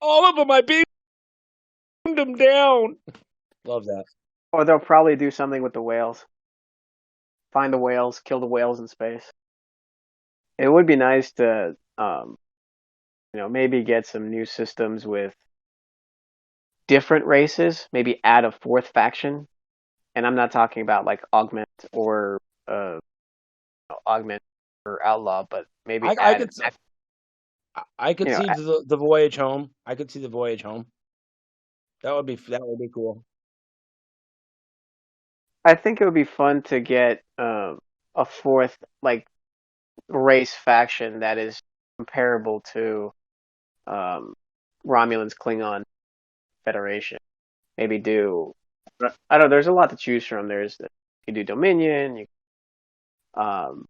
All of them, I beamed them down. Love that. Or they'll probably do something with the whales. Find the whales, kill the whales in space. It would be nice to, maybe get some new systems with different races. Maybe add a fourth faction, and I'm not talking about like or uh, augment or outlaw, but maybe I add. could I could You know, see the voyage home. I could see the voyage home. That would be cool. I think it would be fun to get a fourth like race faction that is comparable to um, Romulans Klingon Federation. Maybe do I don't know. There's a lot to choose from. You do Dominion, um,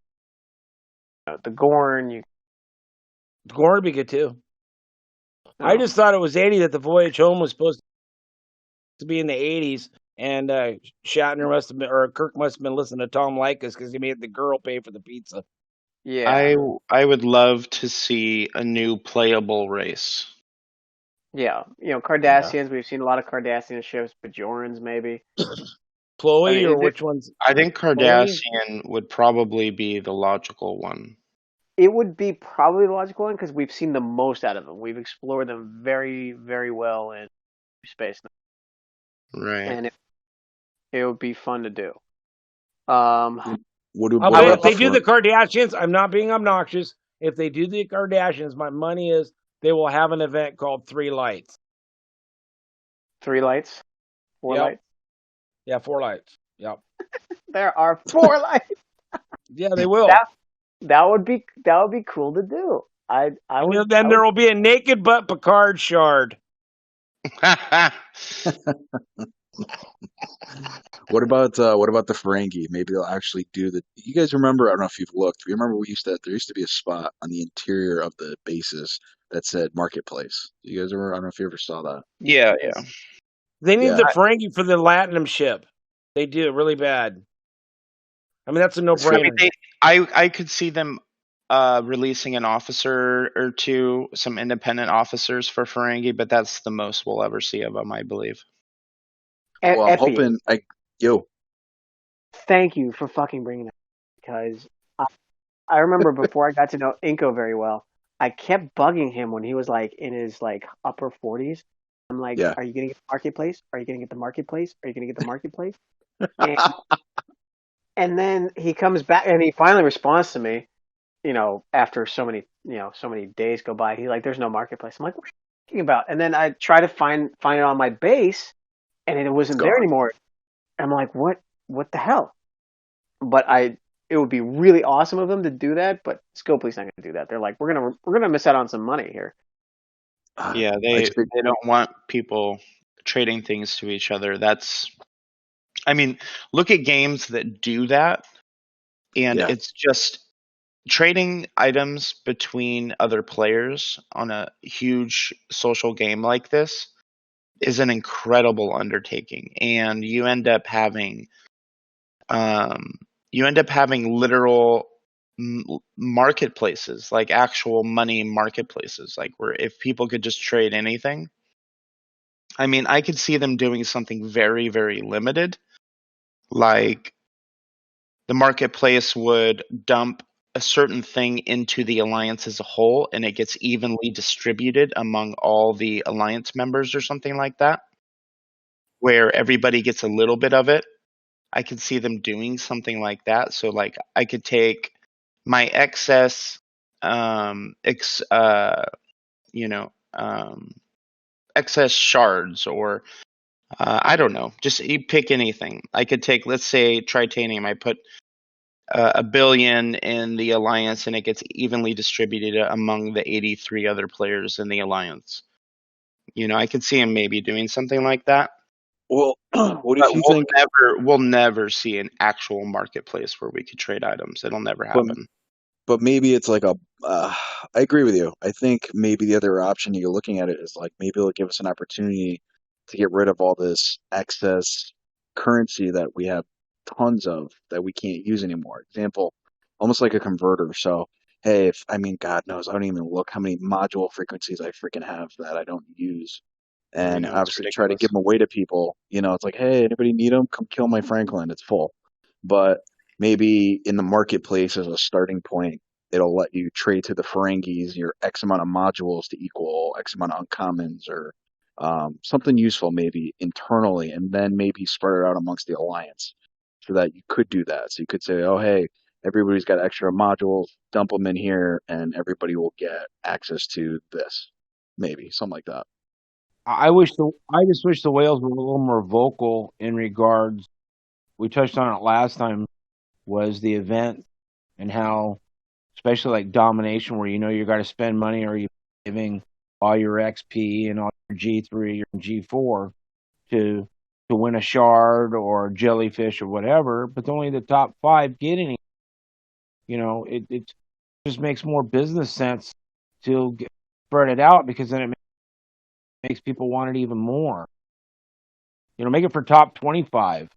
the Gorn. Gorn would be good too. I Um, just thought it was 80 that the voyage home was supposed to be in the 80s, and Shatner must have been, or Kirk must have been listening to Tom Likas because he made the girl pay for the pizza. yeah, I would love to see a new playable race. yeah. Cardassians. We've seen a lot of Cardassian ships, Bajorans maybe. Chloe, I mean, or which one's I think Chloe? Cardassian would probably be the logical one. It would be probably the logical one because we've seen the most out of them. We've explored them very, very well in space, Right. and it would be fun to do. Um, If they do the Kardashians, I'm not being obnoxious. If they do the Kardashians, my money is they will have an event called 3 Lights. 3 lights, 4 lights. Yeah, 4 lights. Yep. There are 4 lights. Yeah, they will. That would be cool to do. Then there will be a naked butt Picard shard. What about the Ferengi? Maybe they'll actually do the. You guys remember? I don't know if you've looked. You remember there used to be a spot on the interior of the bases that said Marketplace. You guys ever? I don't know if you ever saw that. Yeah. They need the Ferengi for the Latinum ship. They do really bad. I mean, that's a no-brainer. I could see them releasing an officer or two, some independent officers for Ferengi, but that's the most we'll ever see of them, I believe. Well, I'm hoping. Thank you for fucking bringing that, because I remember before I got to know Inko very well, I kept bugging him when he was like in his like upper 40s. I'm like, Are you gonna get the marketplace? Are you gonna get the marketplace? Are you gonna get the marketplace? And then he comes back and he finally responds to me, after so many days go by. He's like, there's no marketplace. I'm like, what are you talking about? And then I try to find it on my base, and it wasn't there anymore. I'm like, what the hell? But it would be really awesome of them to do that, but Scopely's not going to do that. They're like, we're gonna miss out on some money here. Yeah, they don't want people trading things to each other. I mean, look at games that do that, and it's just trading items between other players on a huge social game like this is an incredible undertaking, and you end up having literal marketplaces, like actual money marketplaces, like where if people could just trade anything. I mean, I could see them doing something very, very limited, like the marketplace would dump a certain thing into the alliance as a whole, and it gets evenly distributed among all the alliance members or something like that, where everybody gets a little bit of it. I could see them doing something like that. So like I could take my excess excess shards, or I don't know, just you pick anything. I could take, let's say, titanium. I put 1 billion in the alliance, and it gets evenly distributed among the 83 other players in the alliance. I could see him maybe doing something like that. Well, what if you think we'll never see an actual marketplace where we could trade items? It'll never happen. But maybe it's like I agree with you. I think maybe the other option you're looking at it is like maybe it'll give us an opportunity to get rid of all this excess currency that we have tons of that we can't use anymore. Example, almost like a converter. So, hey, if I mean, God knows, I don't even look how many module frequencies I freaking have that I don't use, We and know it's obviously try to ridiculous. give them away to people. It's like, hey, anybody need them? Come kill my Franklin. It's full. But maybe in the marketplace as a starting point, it'll let you trade to the Ferengis your X amount of modules to equal X amount of uncommons or something useful maybe internally, and then maybe spread it out amongst the alliance so that you could do that. So you could say, oh, hey, everybody's got extra modules, dump them in here, and everybody will get access to this. Maybe something like that. I just wish the whales were a little more vocal in regards. We touched on it last time. Was the event and how, especially like domination, where you got to spend money or you're giving all your XP and all your G3 or G4 to win a shard or jellyfish or whatever, but only the top 5 get any. It just makes more business sense to spread it out, because then it makes people want it even more. Make it for top 25.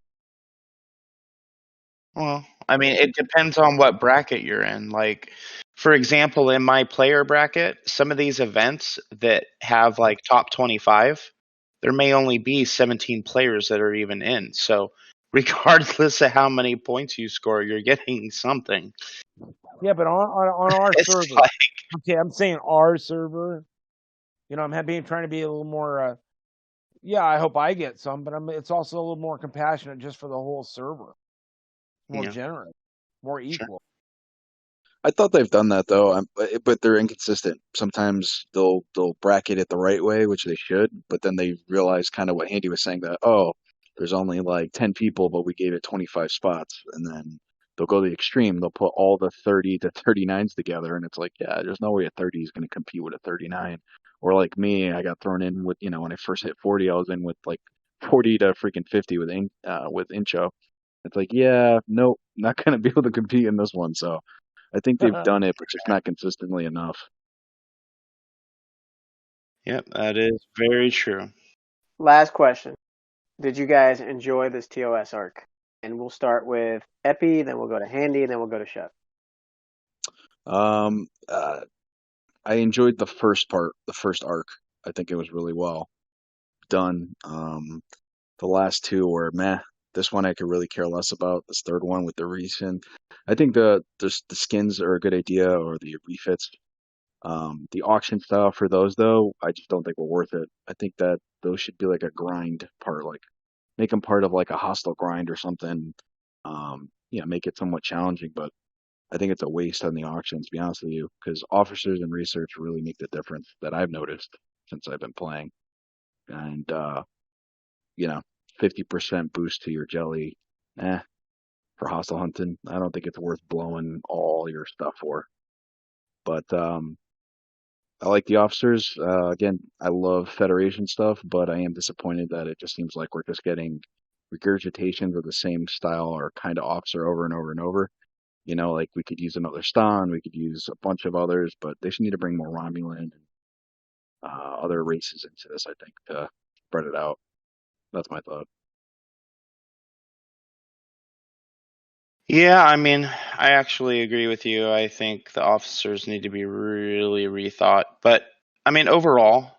Well, I mean, it depends on what bracket you're in. Like, for example, in my player bracket, some of these events that have like top 25, there may only be 17 players that are even in. So, regardless of how many points you score, you're getting something. Yeah, but on our It's server, like, okay, I'm saying our server. I'm trying to be a little more. Yeah, I hope I get some, but it's also a little more compassionate just for the whole server, more yeah, generous, more sure. equal. I thought they've done that though, but they're inconsistent. Sometimes they'll bracket it the right way, which they should, but then they realize kind of what Andy was saying, that there's only like 10 people, but we gave it 25 spots, and then they'll go to the extreme. They'll put all the 30 to 39s together, and it's like, yeah, there's no way a 30 is going to compete with a 39. Or like me, I got thrown in with, when I first hit 40, I was in with like 40 to freaking 50 with Incho. It's like, yeah, nope, not going to be able to compete in this one. So I think they've done it, but just not consistently enough. Yep, that is very true. Last question. Did you guys enjoy this TOS arc? And we'll start with Epi, then we'll go to Handy, and then we'll go to Chef. Um, uh, I enjoyed the first part, the first arc. I think it was really well done. The last two were meh. This one I could really care less about. This third one with the recent, I think the skins are a good idea, or the refits. The auction style for those though, I just don't think were worth it. I think that those should be like a grind part, like make them part of like a hostile grind or something. Make it somewhat challenging, but I think it's a waste on the auction, to be honest with you, because officers and research really make the difference that I've noticed since I've been playing. And you know, 50% boost to your jelly, for hostile hunting, I don't think it's worth blowing all your stuff for. But I like the officers. Again, I love Federation stuff, but I am disappointed that it just seems like we're just getting regurgitations of the same style or kind of officer over and over and over. Like we could use another Stan, we could use a bunch of others, but they should need to bring more Romulan and other races into this, I think, to spread it out. That's my thought. Yeah, I mean, I actually agree with you. I think the officers need to be really rethought. But I mean, overall,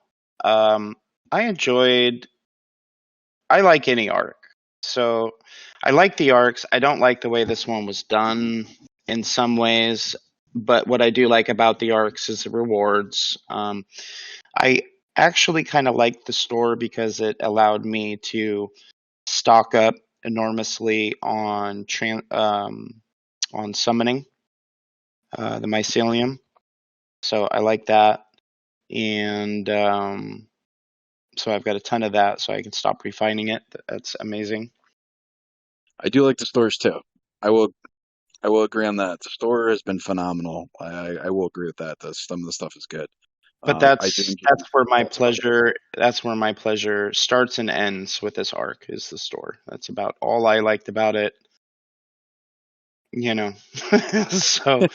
um, I enjoyed. I like any arc. So I like the arcs. I don't like the way this one was done in some ways. But what I do like about the arcs is the rewards. I actually kind of liked the store because it allowed me to stock up enormously on summoning the mycelium. So I like that, and so I've got a ton of that, so I can stop refining it. That's amazing. I do like the stores too. I will I will agree on that. The store has been phenomenal. I will agree with that. Some of the stuff is good. But I do that's enjoy that's where my that's about it. pleasure that's where my pleasure starts and ends with this arc is the store. That's about all I liked about it. You know, so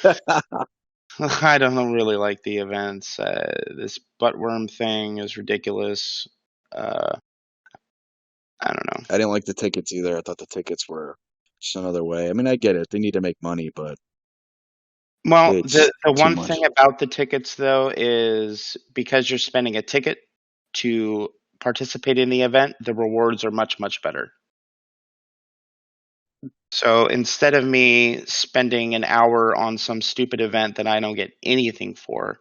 I don't really like the events. This buttworm thing is ridiculous. Uh, I don't know. I didn't like the tickets either. I thought the tickets were just another way. I mean, I get it. They need to make money, but Well, It's the too one much. thing about the tickets though is because you're spending a ticket to participate in the event, the rewards are much, much better. So instead of me spending an hour on some stupid event that I don't get anything for,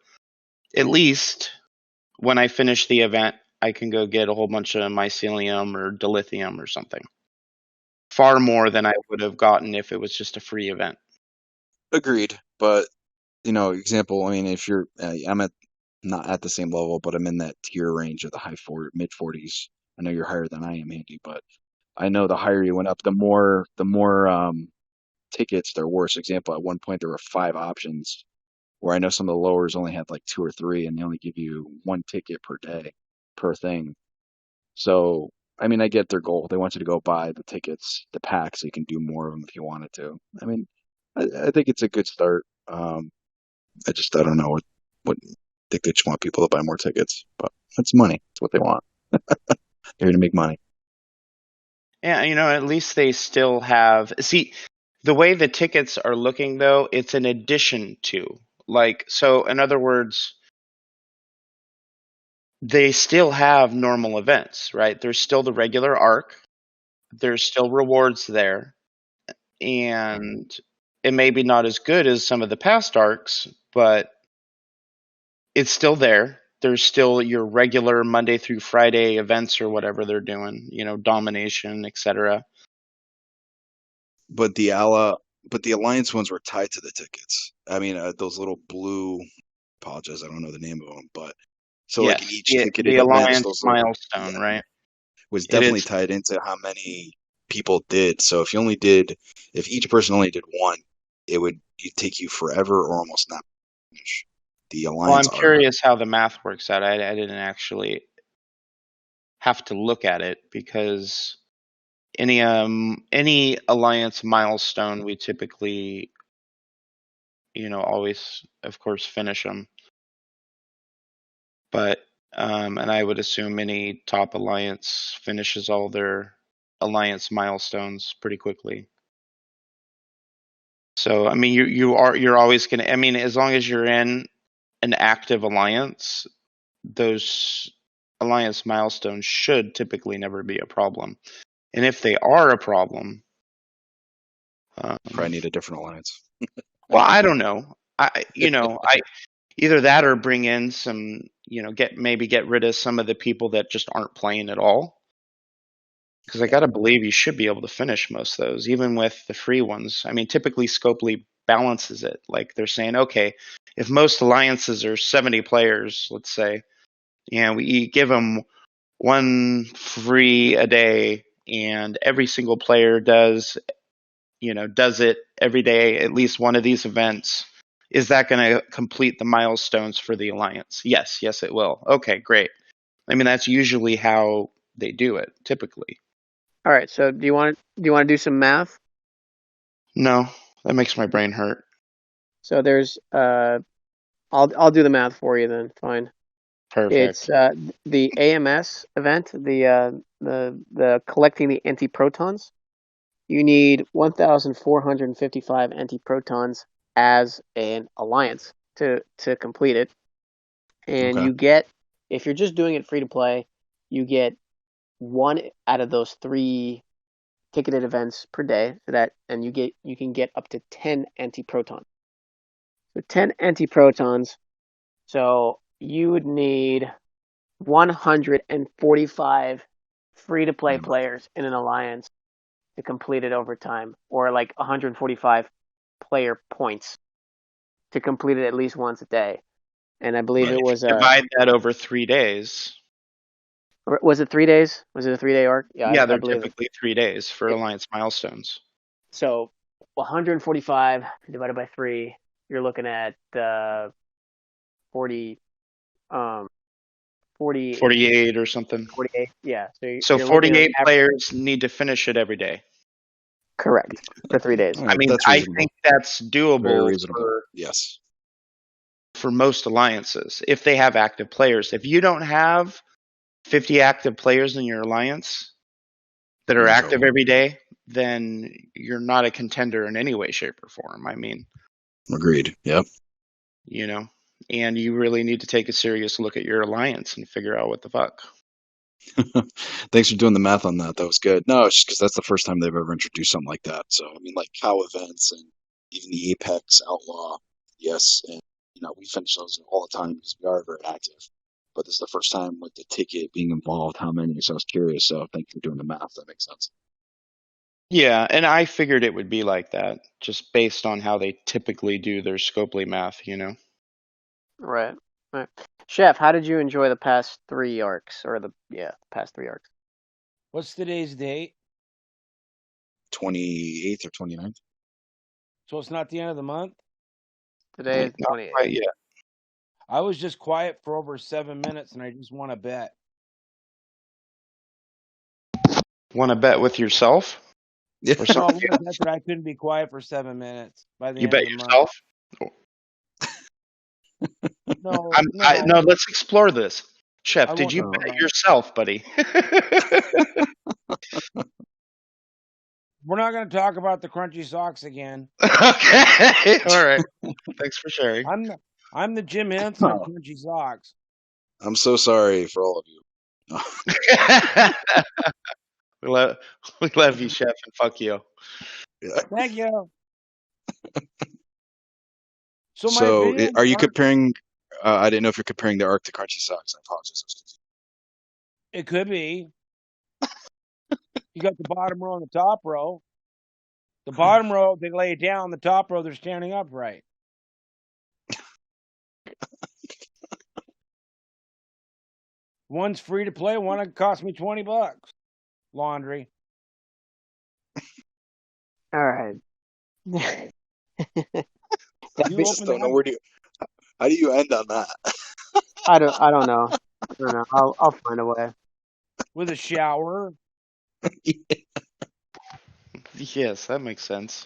at least when I finish the event, I can go get a whole bunch of mycelium or dilithium or something. Far more than I would have gotten if it was just a free event. Agreed, but example. I mean, if you're, I'm at not at the same level, but I'm in that tier range of the mid 40s. I know you're higher than I am, Andy, but I know the higher you went up, the more tickets there were. So example, at one point there were 5 options, where I know some of the lowers only had like 2 or 3, and they only give you 1 ticket per day per thing. So I mean, I get their goal. They want you to go buy the tickets, the pack, so you can do more of them if you wanted to. I mean, I think it's a good start. I don't know what they just want people to buy more tickets, but that's money. It's what they want. They're here to make money. Yeah, at least they still have. See, the way the tickets are looking, though, it's an addition to. So in other words, they still have normal events, right? There's still the regular arc. There's still rewards there. And it may be not as good as some of the past arcs, but it's still there. There's still your regular Monday through Friday events or whatever they're doing, domination, etc. But the Alliance ones were tied to the tickets. I mean, those little blue. Apologize, I don't know the name of them, but so like in Yes, each ticketed the events, Alliance those little, milestone, yeah, right? was It definitely is. tied into how many people did. So if each person only did one, it'd take you forever or almost not finish the Well, Alliance I'm arc. curious how the math works out. I didn't actually have to look at it because any Alliance milestone we typically always of course finish them, but and I would assume any top Alliance finishes all their Alliance milestones pretty quickly. So I mean you're always gonna, I mean, as long as you're in an active alliance, those alliance milestones should typically never be a problem. And if they are a problem, Probably need a different Alliance. well, I don't know. I either that or bring in some, get rid of some of the people that just aren't playing at all. Because I gotta believe you should be able to finish most of those, even with the free ones. I mean, typically Scopely balances it. Like they're saying, okay, if most alliances are 70 players, let's say, we give them one free a day, and every single player does it every day, at least one of these events. Is that going to complete the milestones for the alliance? Yes, it will. Okay, great. I mean, that's usually how they do it, typically. All right. So do you want to do some math? No, that makes my brain hurt. So there's I'll do the math for you then. Fine. Perfect. It's the AMS event, the collecting the antiprotons. You need 1,455 antiprotons as an alliance to complete it, and Okay. you get, if you're just doing it free to play, you get one out of those 3 ticketed events per day. And you can get up to 10 antiprotons. So 10 antiprotons. So you would need 145 free to play Yeah, but players in an alliance to complete it over time, or like 145 player points to complete it at least once a day. And I believe right. it was Divide that over 3 days. was it 3 days? Was it a 3-day arc? Yeah, Yeah, I they're believe it. typically 3 days for alliance milestones. So 145 divided by 3, you're looking at 40, 40, 48 or something. 48. Yeah, so So you're looking at 48 players need to finish it every day. correct for 3 days. All I right, mean, that's I reasonable. think that's Very doable reasonable. Yes. for most alliances if they have active players. If you don't have 50 active players in your alliance that are You're in active trouble. every day, then you're not a contender in any way, shape, or form. I mean, Agreed. Yep. you know, and you really need to take a serious look at your alliance and figure out what the fuck. Thanks for doing the math on that. That was good. No, it's just because that's the first time they've ever introduced something like that. So, I mean, like cow events and even the Apex Outlaw, yes, and we finish those all the time because we are very active. But this is the first time with the ticket being involved. How many? So I was curious. So thank you for doing the math. That makes sense. Yeah, and I figured it would be like that, just based on how they typically do their Scopely math, Right. Right. Chef, how did you enjoy the past 3 arcs, or the past 3 arcs? What's today's date? 28th or 29th? So it's not the end of the month? Today is the Not 28th. quite yet. I was just quiet for over 7 minutes, and I just want to bet. Want to bet with yourself? Yeah. Or No, I something? want to bet that I couldn't be quiet for 7 minutes by the You end bet of the yourself? month. No, No, let's explore this. Chef, I did won't you do bet that. yourself, buddy? We're not going to talk about the crunchy socks again. Okay. All right. Thanks for sharing. I'm the Jim Henson of crunchy socks. I'm so sorry for all of you. we love you, Chef, and fuck you. Yeah. Thank you. So my So, opinion, are you comparing? I didn't know if you're comparing the arc to Crunchy Socks. I apologize. I was confused. it could be. You got the bottom row and the top row. The bottom row, they lay down. The top row, they're standing upright. One's free to play. One cost me $20. Laundry. All right. You I just open don't know that. how do you end on that? I don't know. I don't know. I'll find a way. With a shower. Yes, that makes sense.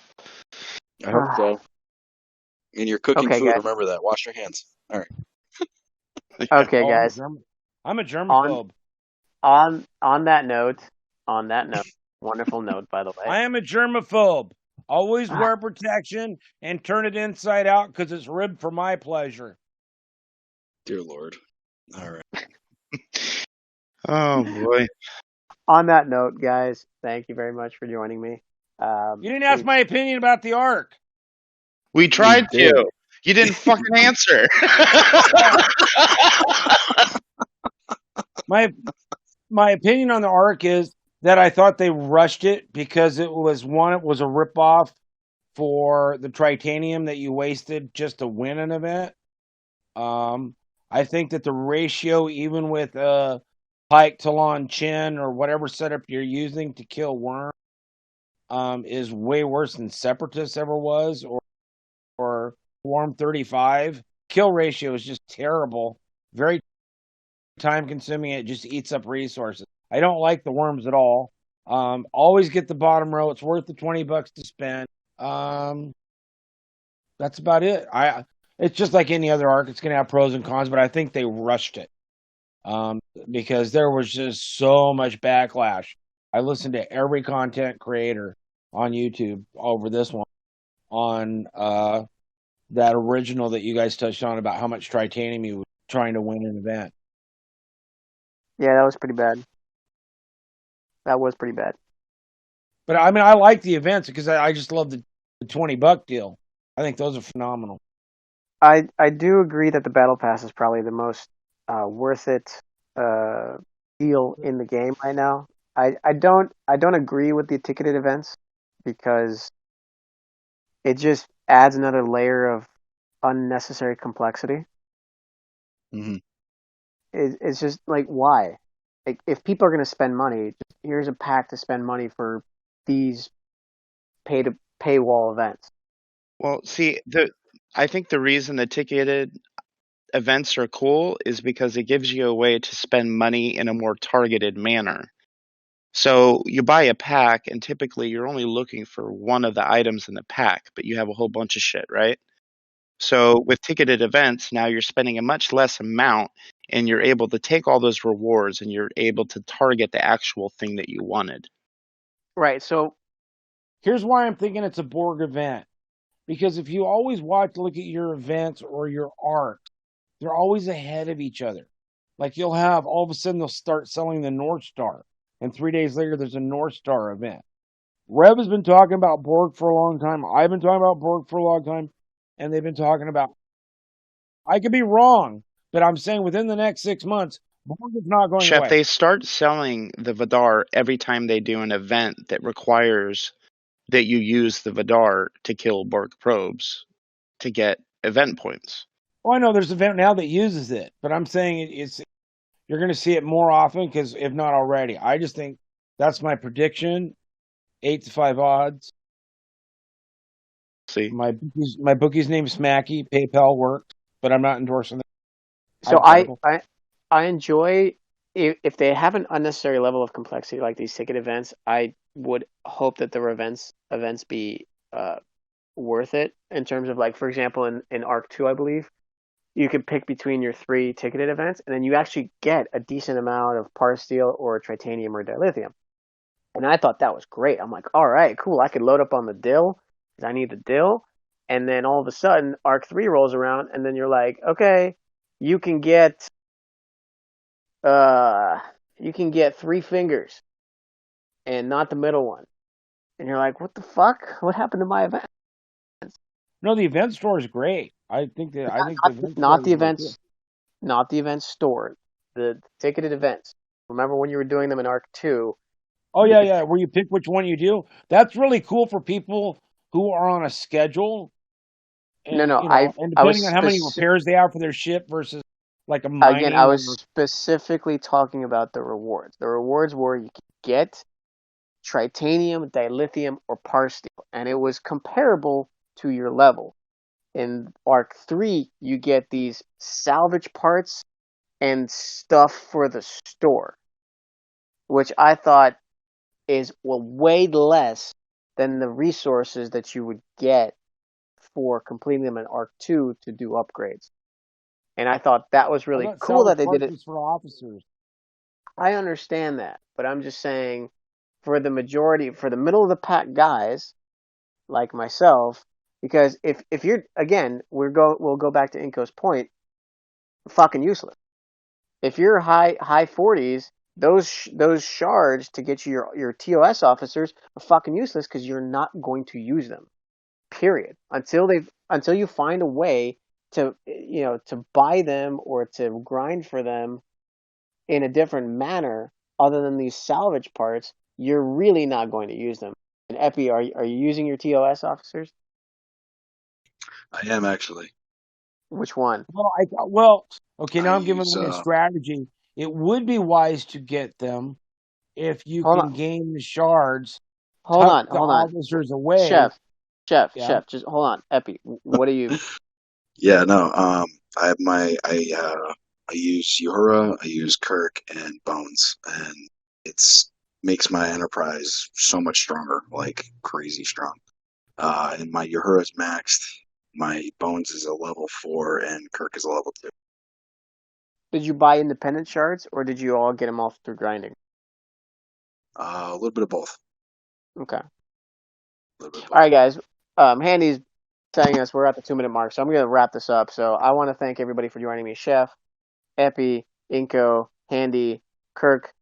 I hope so. And you're cooking Okay, food. guys. Remember that. Wash your hands. All right. Okay, Oh, guys. I'm a germaphobe. On that note, wonderful note, by the way. I am a germaphobe. Always wear protection and turn it inside out because it's ribbed for my pleasure. Dear Lord. All right. Oh boy. On that note, guys, thank you very much for joining me. You didn't ask my opinion about the arc. We tried did. to. You didn't fucking answer. My opinion on the arc is that I thought they rushed it because it was a ripoff for the Tritanium that you wasted just to win an event. I think that the ratio, even with Pike, Talon, Chin, or whatever setup you're using to kill Worm, is way worse than Separatist ever was, or Worm 35. Kill ratio is just terrible. Very time consuming. It just eats up resources. I don't like the worms at all. Always get the bottom row. It's worth the $20 to spend. That's about it. It's just like any other arc. It's going to have pros and cons, but I think they rushed it because there was just so much backlash. I listened to every content creator on YouTube over this one on that original that you guys touched on about how much Tritanium you were trying to win an event. Yeah, that was pretty bad. That was pretty bad. But I mean, I like the events because I just love the $20 deal. I think those are phenomenal. I do agree that the battle pass is probably the most worth it deal in the game right now. I don't agree with the ticketed events because it just adds another layer of unnecessary complexity. Mm-hmm. It's just like, why? Like, if people are going to spend money, here's a pack to spend money for these paywall events. Well, see, I think the reason the ticketed events are cool is because it gives you a way to spend money in a more targeted manner. So you buy a pack, and typically you're only looking for one of the items in the pack, but you have a whole bunch of shit, right? So with ticketed events, now you're spending a much less amount, and you're able to take all those rewards, and you're able to target the actual thing that you wanted. Right. So here's why I'm thinking it's a Borg event. Because if you always look at your events or your arcs, they're always ahead of each other. Like you'll have all of a sudden they'll start selling the North Star, and 3 days later there's a North Star event. Rev has been talking about Borg for a long time. I've been talking about Borg for a long time, and they've been talking about. I could be wrong, but I'm saying within the next 6 months, Borg is not going Chef, away. they start selling the Vidar every time they do an event that requires that you use the Vidar to kill Borg probes to get event points. Well, I know there's an event now that uses it, but I'm saying it's you're going to see it more often because if not already, I just think that's my prediction. 8 to 5 odds. See, My bookie's name is Smacky. PayPal worked, but I'm not endorsing that. So Hypothetical. I enjoy if they have an unnecessary level of complexity like these ticket events. I would hope that their events be worth it in terms of, like, for example, in Arc 2, I believe you could pick between your 3 ticketed events, and then you actually get a decent amount of par steel or titanium or dilithium. And I thought that was great. I'm like, all right, cool. I could load up on the dill because I need the dill. And then all of a sudden, Arc 3 rolls around, and then you're like, okay, you can get uh you can get 3 fingers and not the middle one. And you're like, what the fuck? What happened to my event? No, the event store is great. I think the event store Not is the really cool. events, not the events stored. The ticketed events. Remember when you were doing them in Arc 2? Oh You yeah, could yeah. Where you pick which one you do. That's really cool for people who are on a schedule, No, and no. and I was depending on how many repairs they have for their ship versus like a again, I mining was or. specifically talking about the rewards. The rewards were you could get titanium, dilithium, or par steel, and it was comparable to your level. In Arc 3, you get these salvage parts and stuff for the store, which I thought is, well, way less than the resources that you would get for completing them in Arc 2 to do upgrades. And I thought that was I really thought cool that salvage they did parts it. was for officers. I understand that, but I'm just saying, for the majority, for the middle of the pack guys like myself, because if you're, again, we'll go back to Inko's point, fucking useless. If you're high 40s, those shards to get you your TOS officers are fucking useless because you're not going to use them. Period. Until you find a way to to buy them or to grind for them in a different manner other than these salvage parts, you're really not going to use them. And Epi, are you using your TOS officers? I am actually. Which one? Okay. I Now I'm giving use away a strategy. It would be wise to get them if you Hold can on, gain the shards, hold tuck on, the hold on. officers away. Chef, Yeah. just hold on. Epi, what do you? yeah, no, I have I use Uhura, I use Kirk and Bones, and it's makes my Enterprise so much stronger, like crazy strong. And my Uhura's maxed, my Bones is a level 4, and Kirk is a level 2. Did you buy independent shards or did you all get them off through grinding? A little bit of both. Okay. A little bit of All both. right, guys. Handy's telling us we're at the 2-minute mark, so I'm going to wrap this up. So I want to thank everybody for joining me. Chef, Epi, Inko, Handy, Kirk.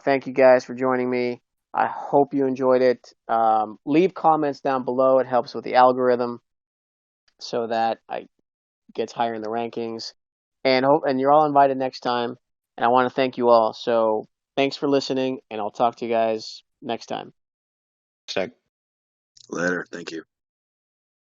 Thank you guys for joining me. I hope you enjoyed it. Leave comments down below. It helps with the algorithm so that I gets higher in the rankings. And you're all invited next time. And I want to thank you all. So thanks for listening, and I'll talk to you guys next time. Sec. Later. Thank you.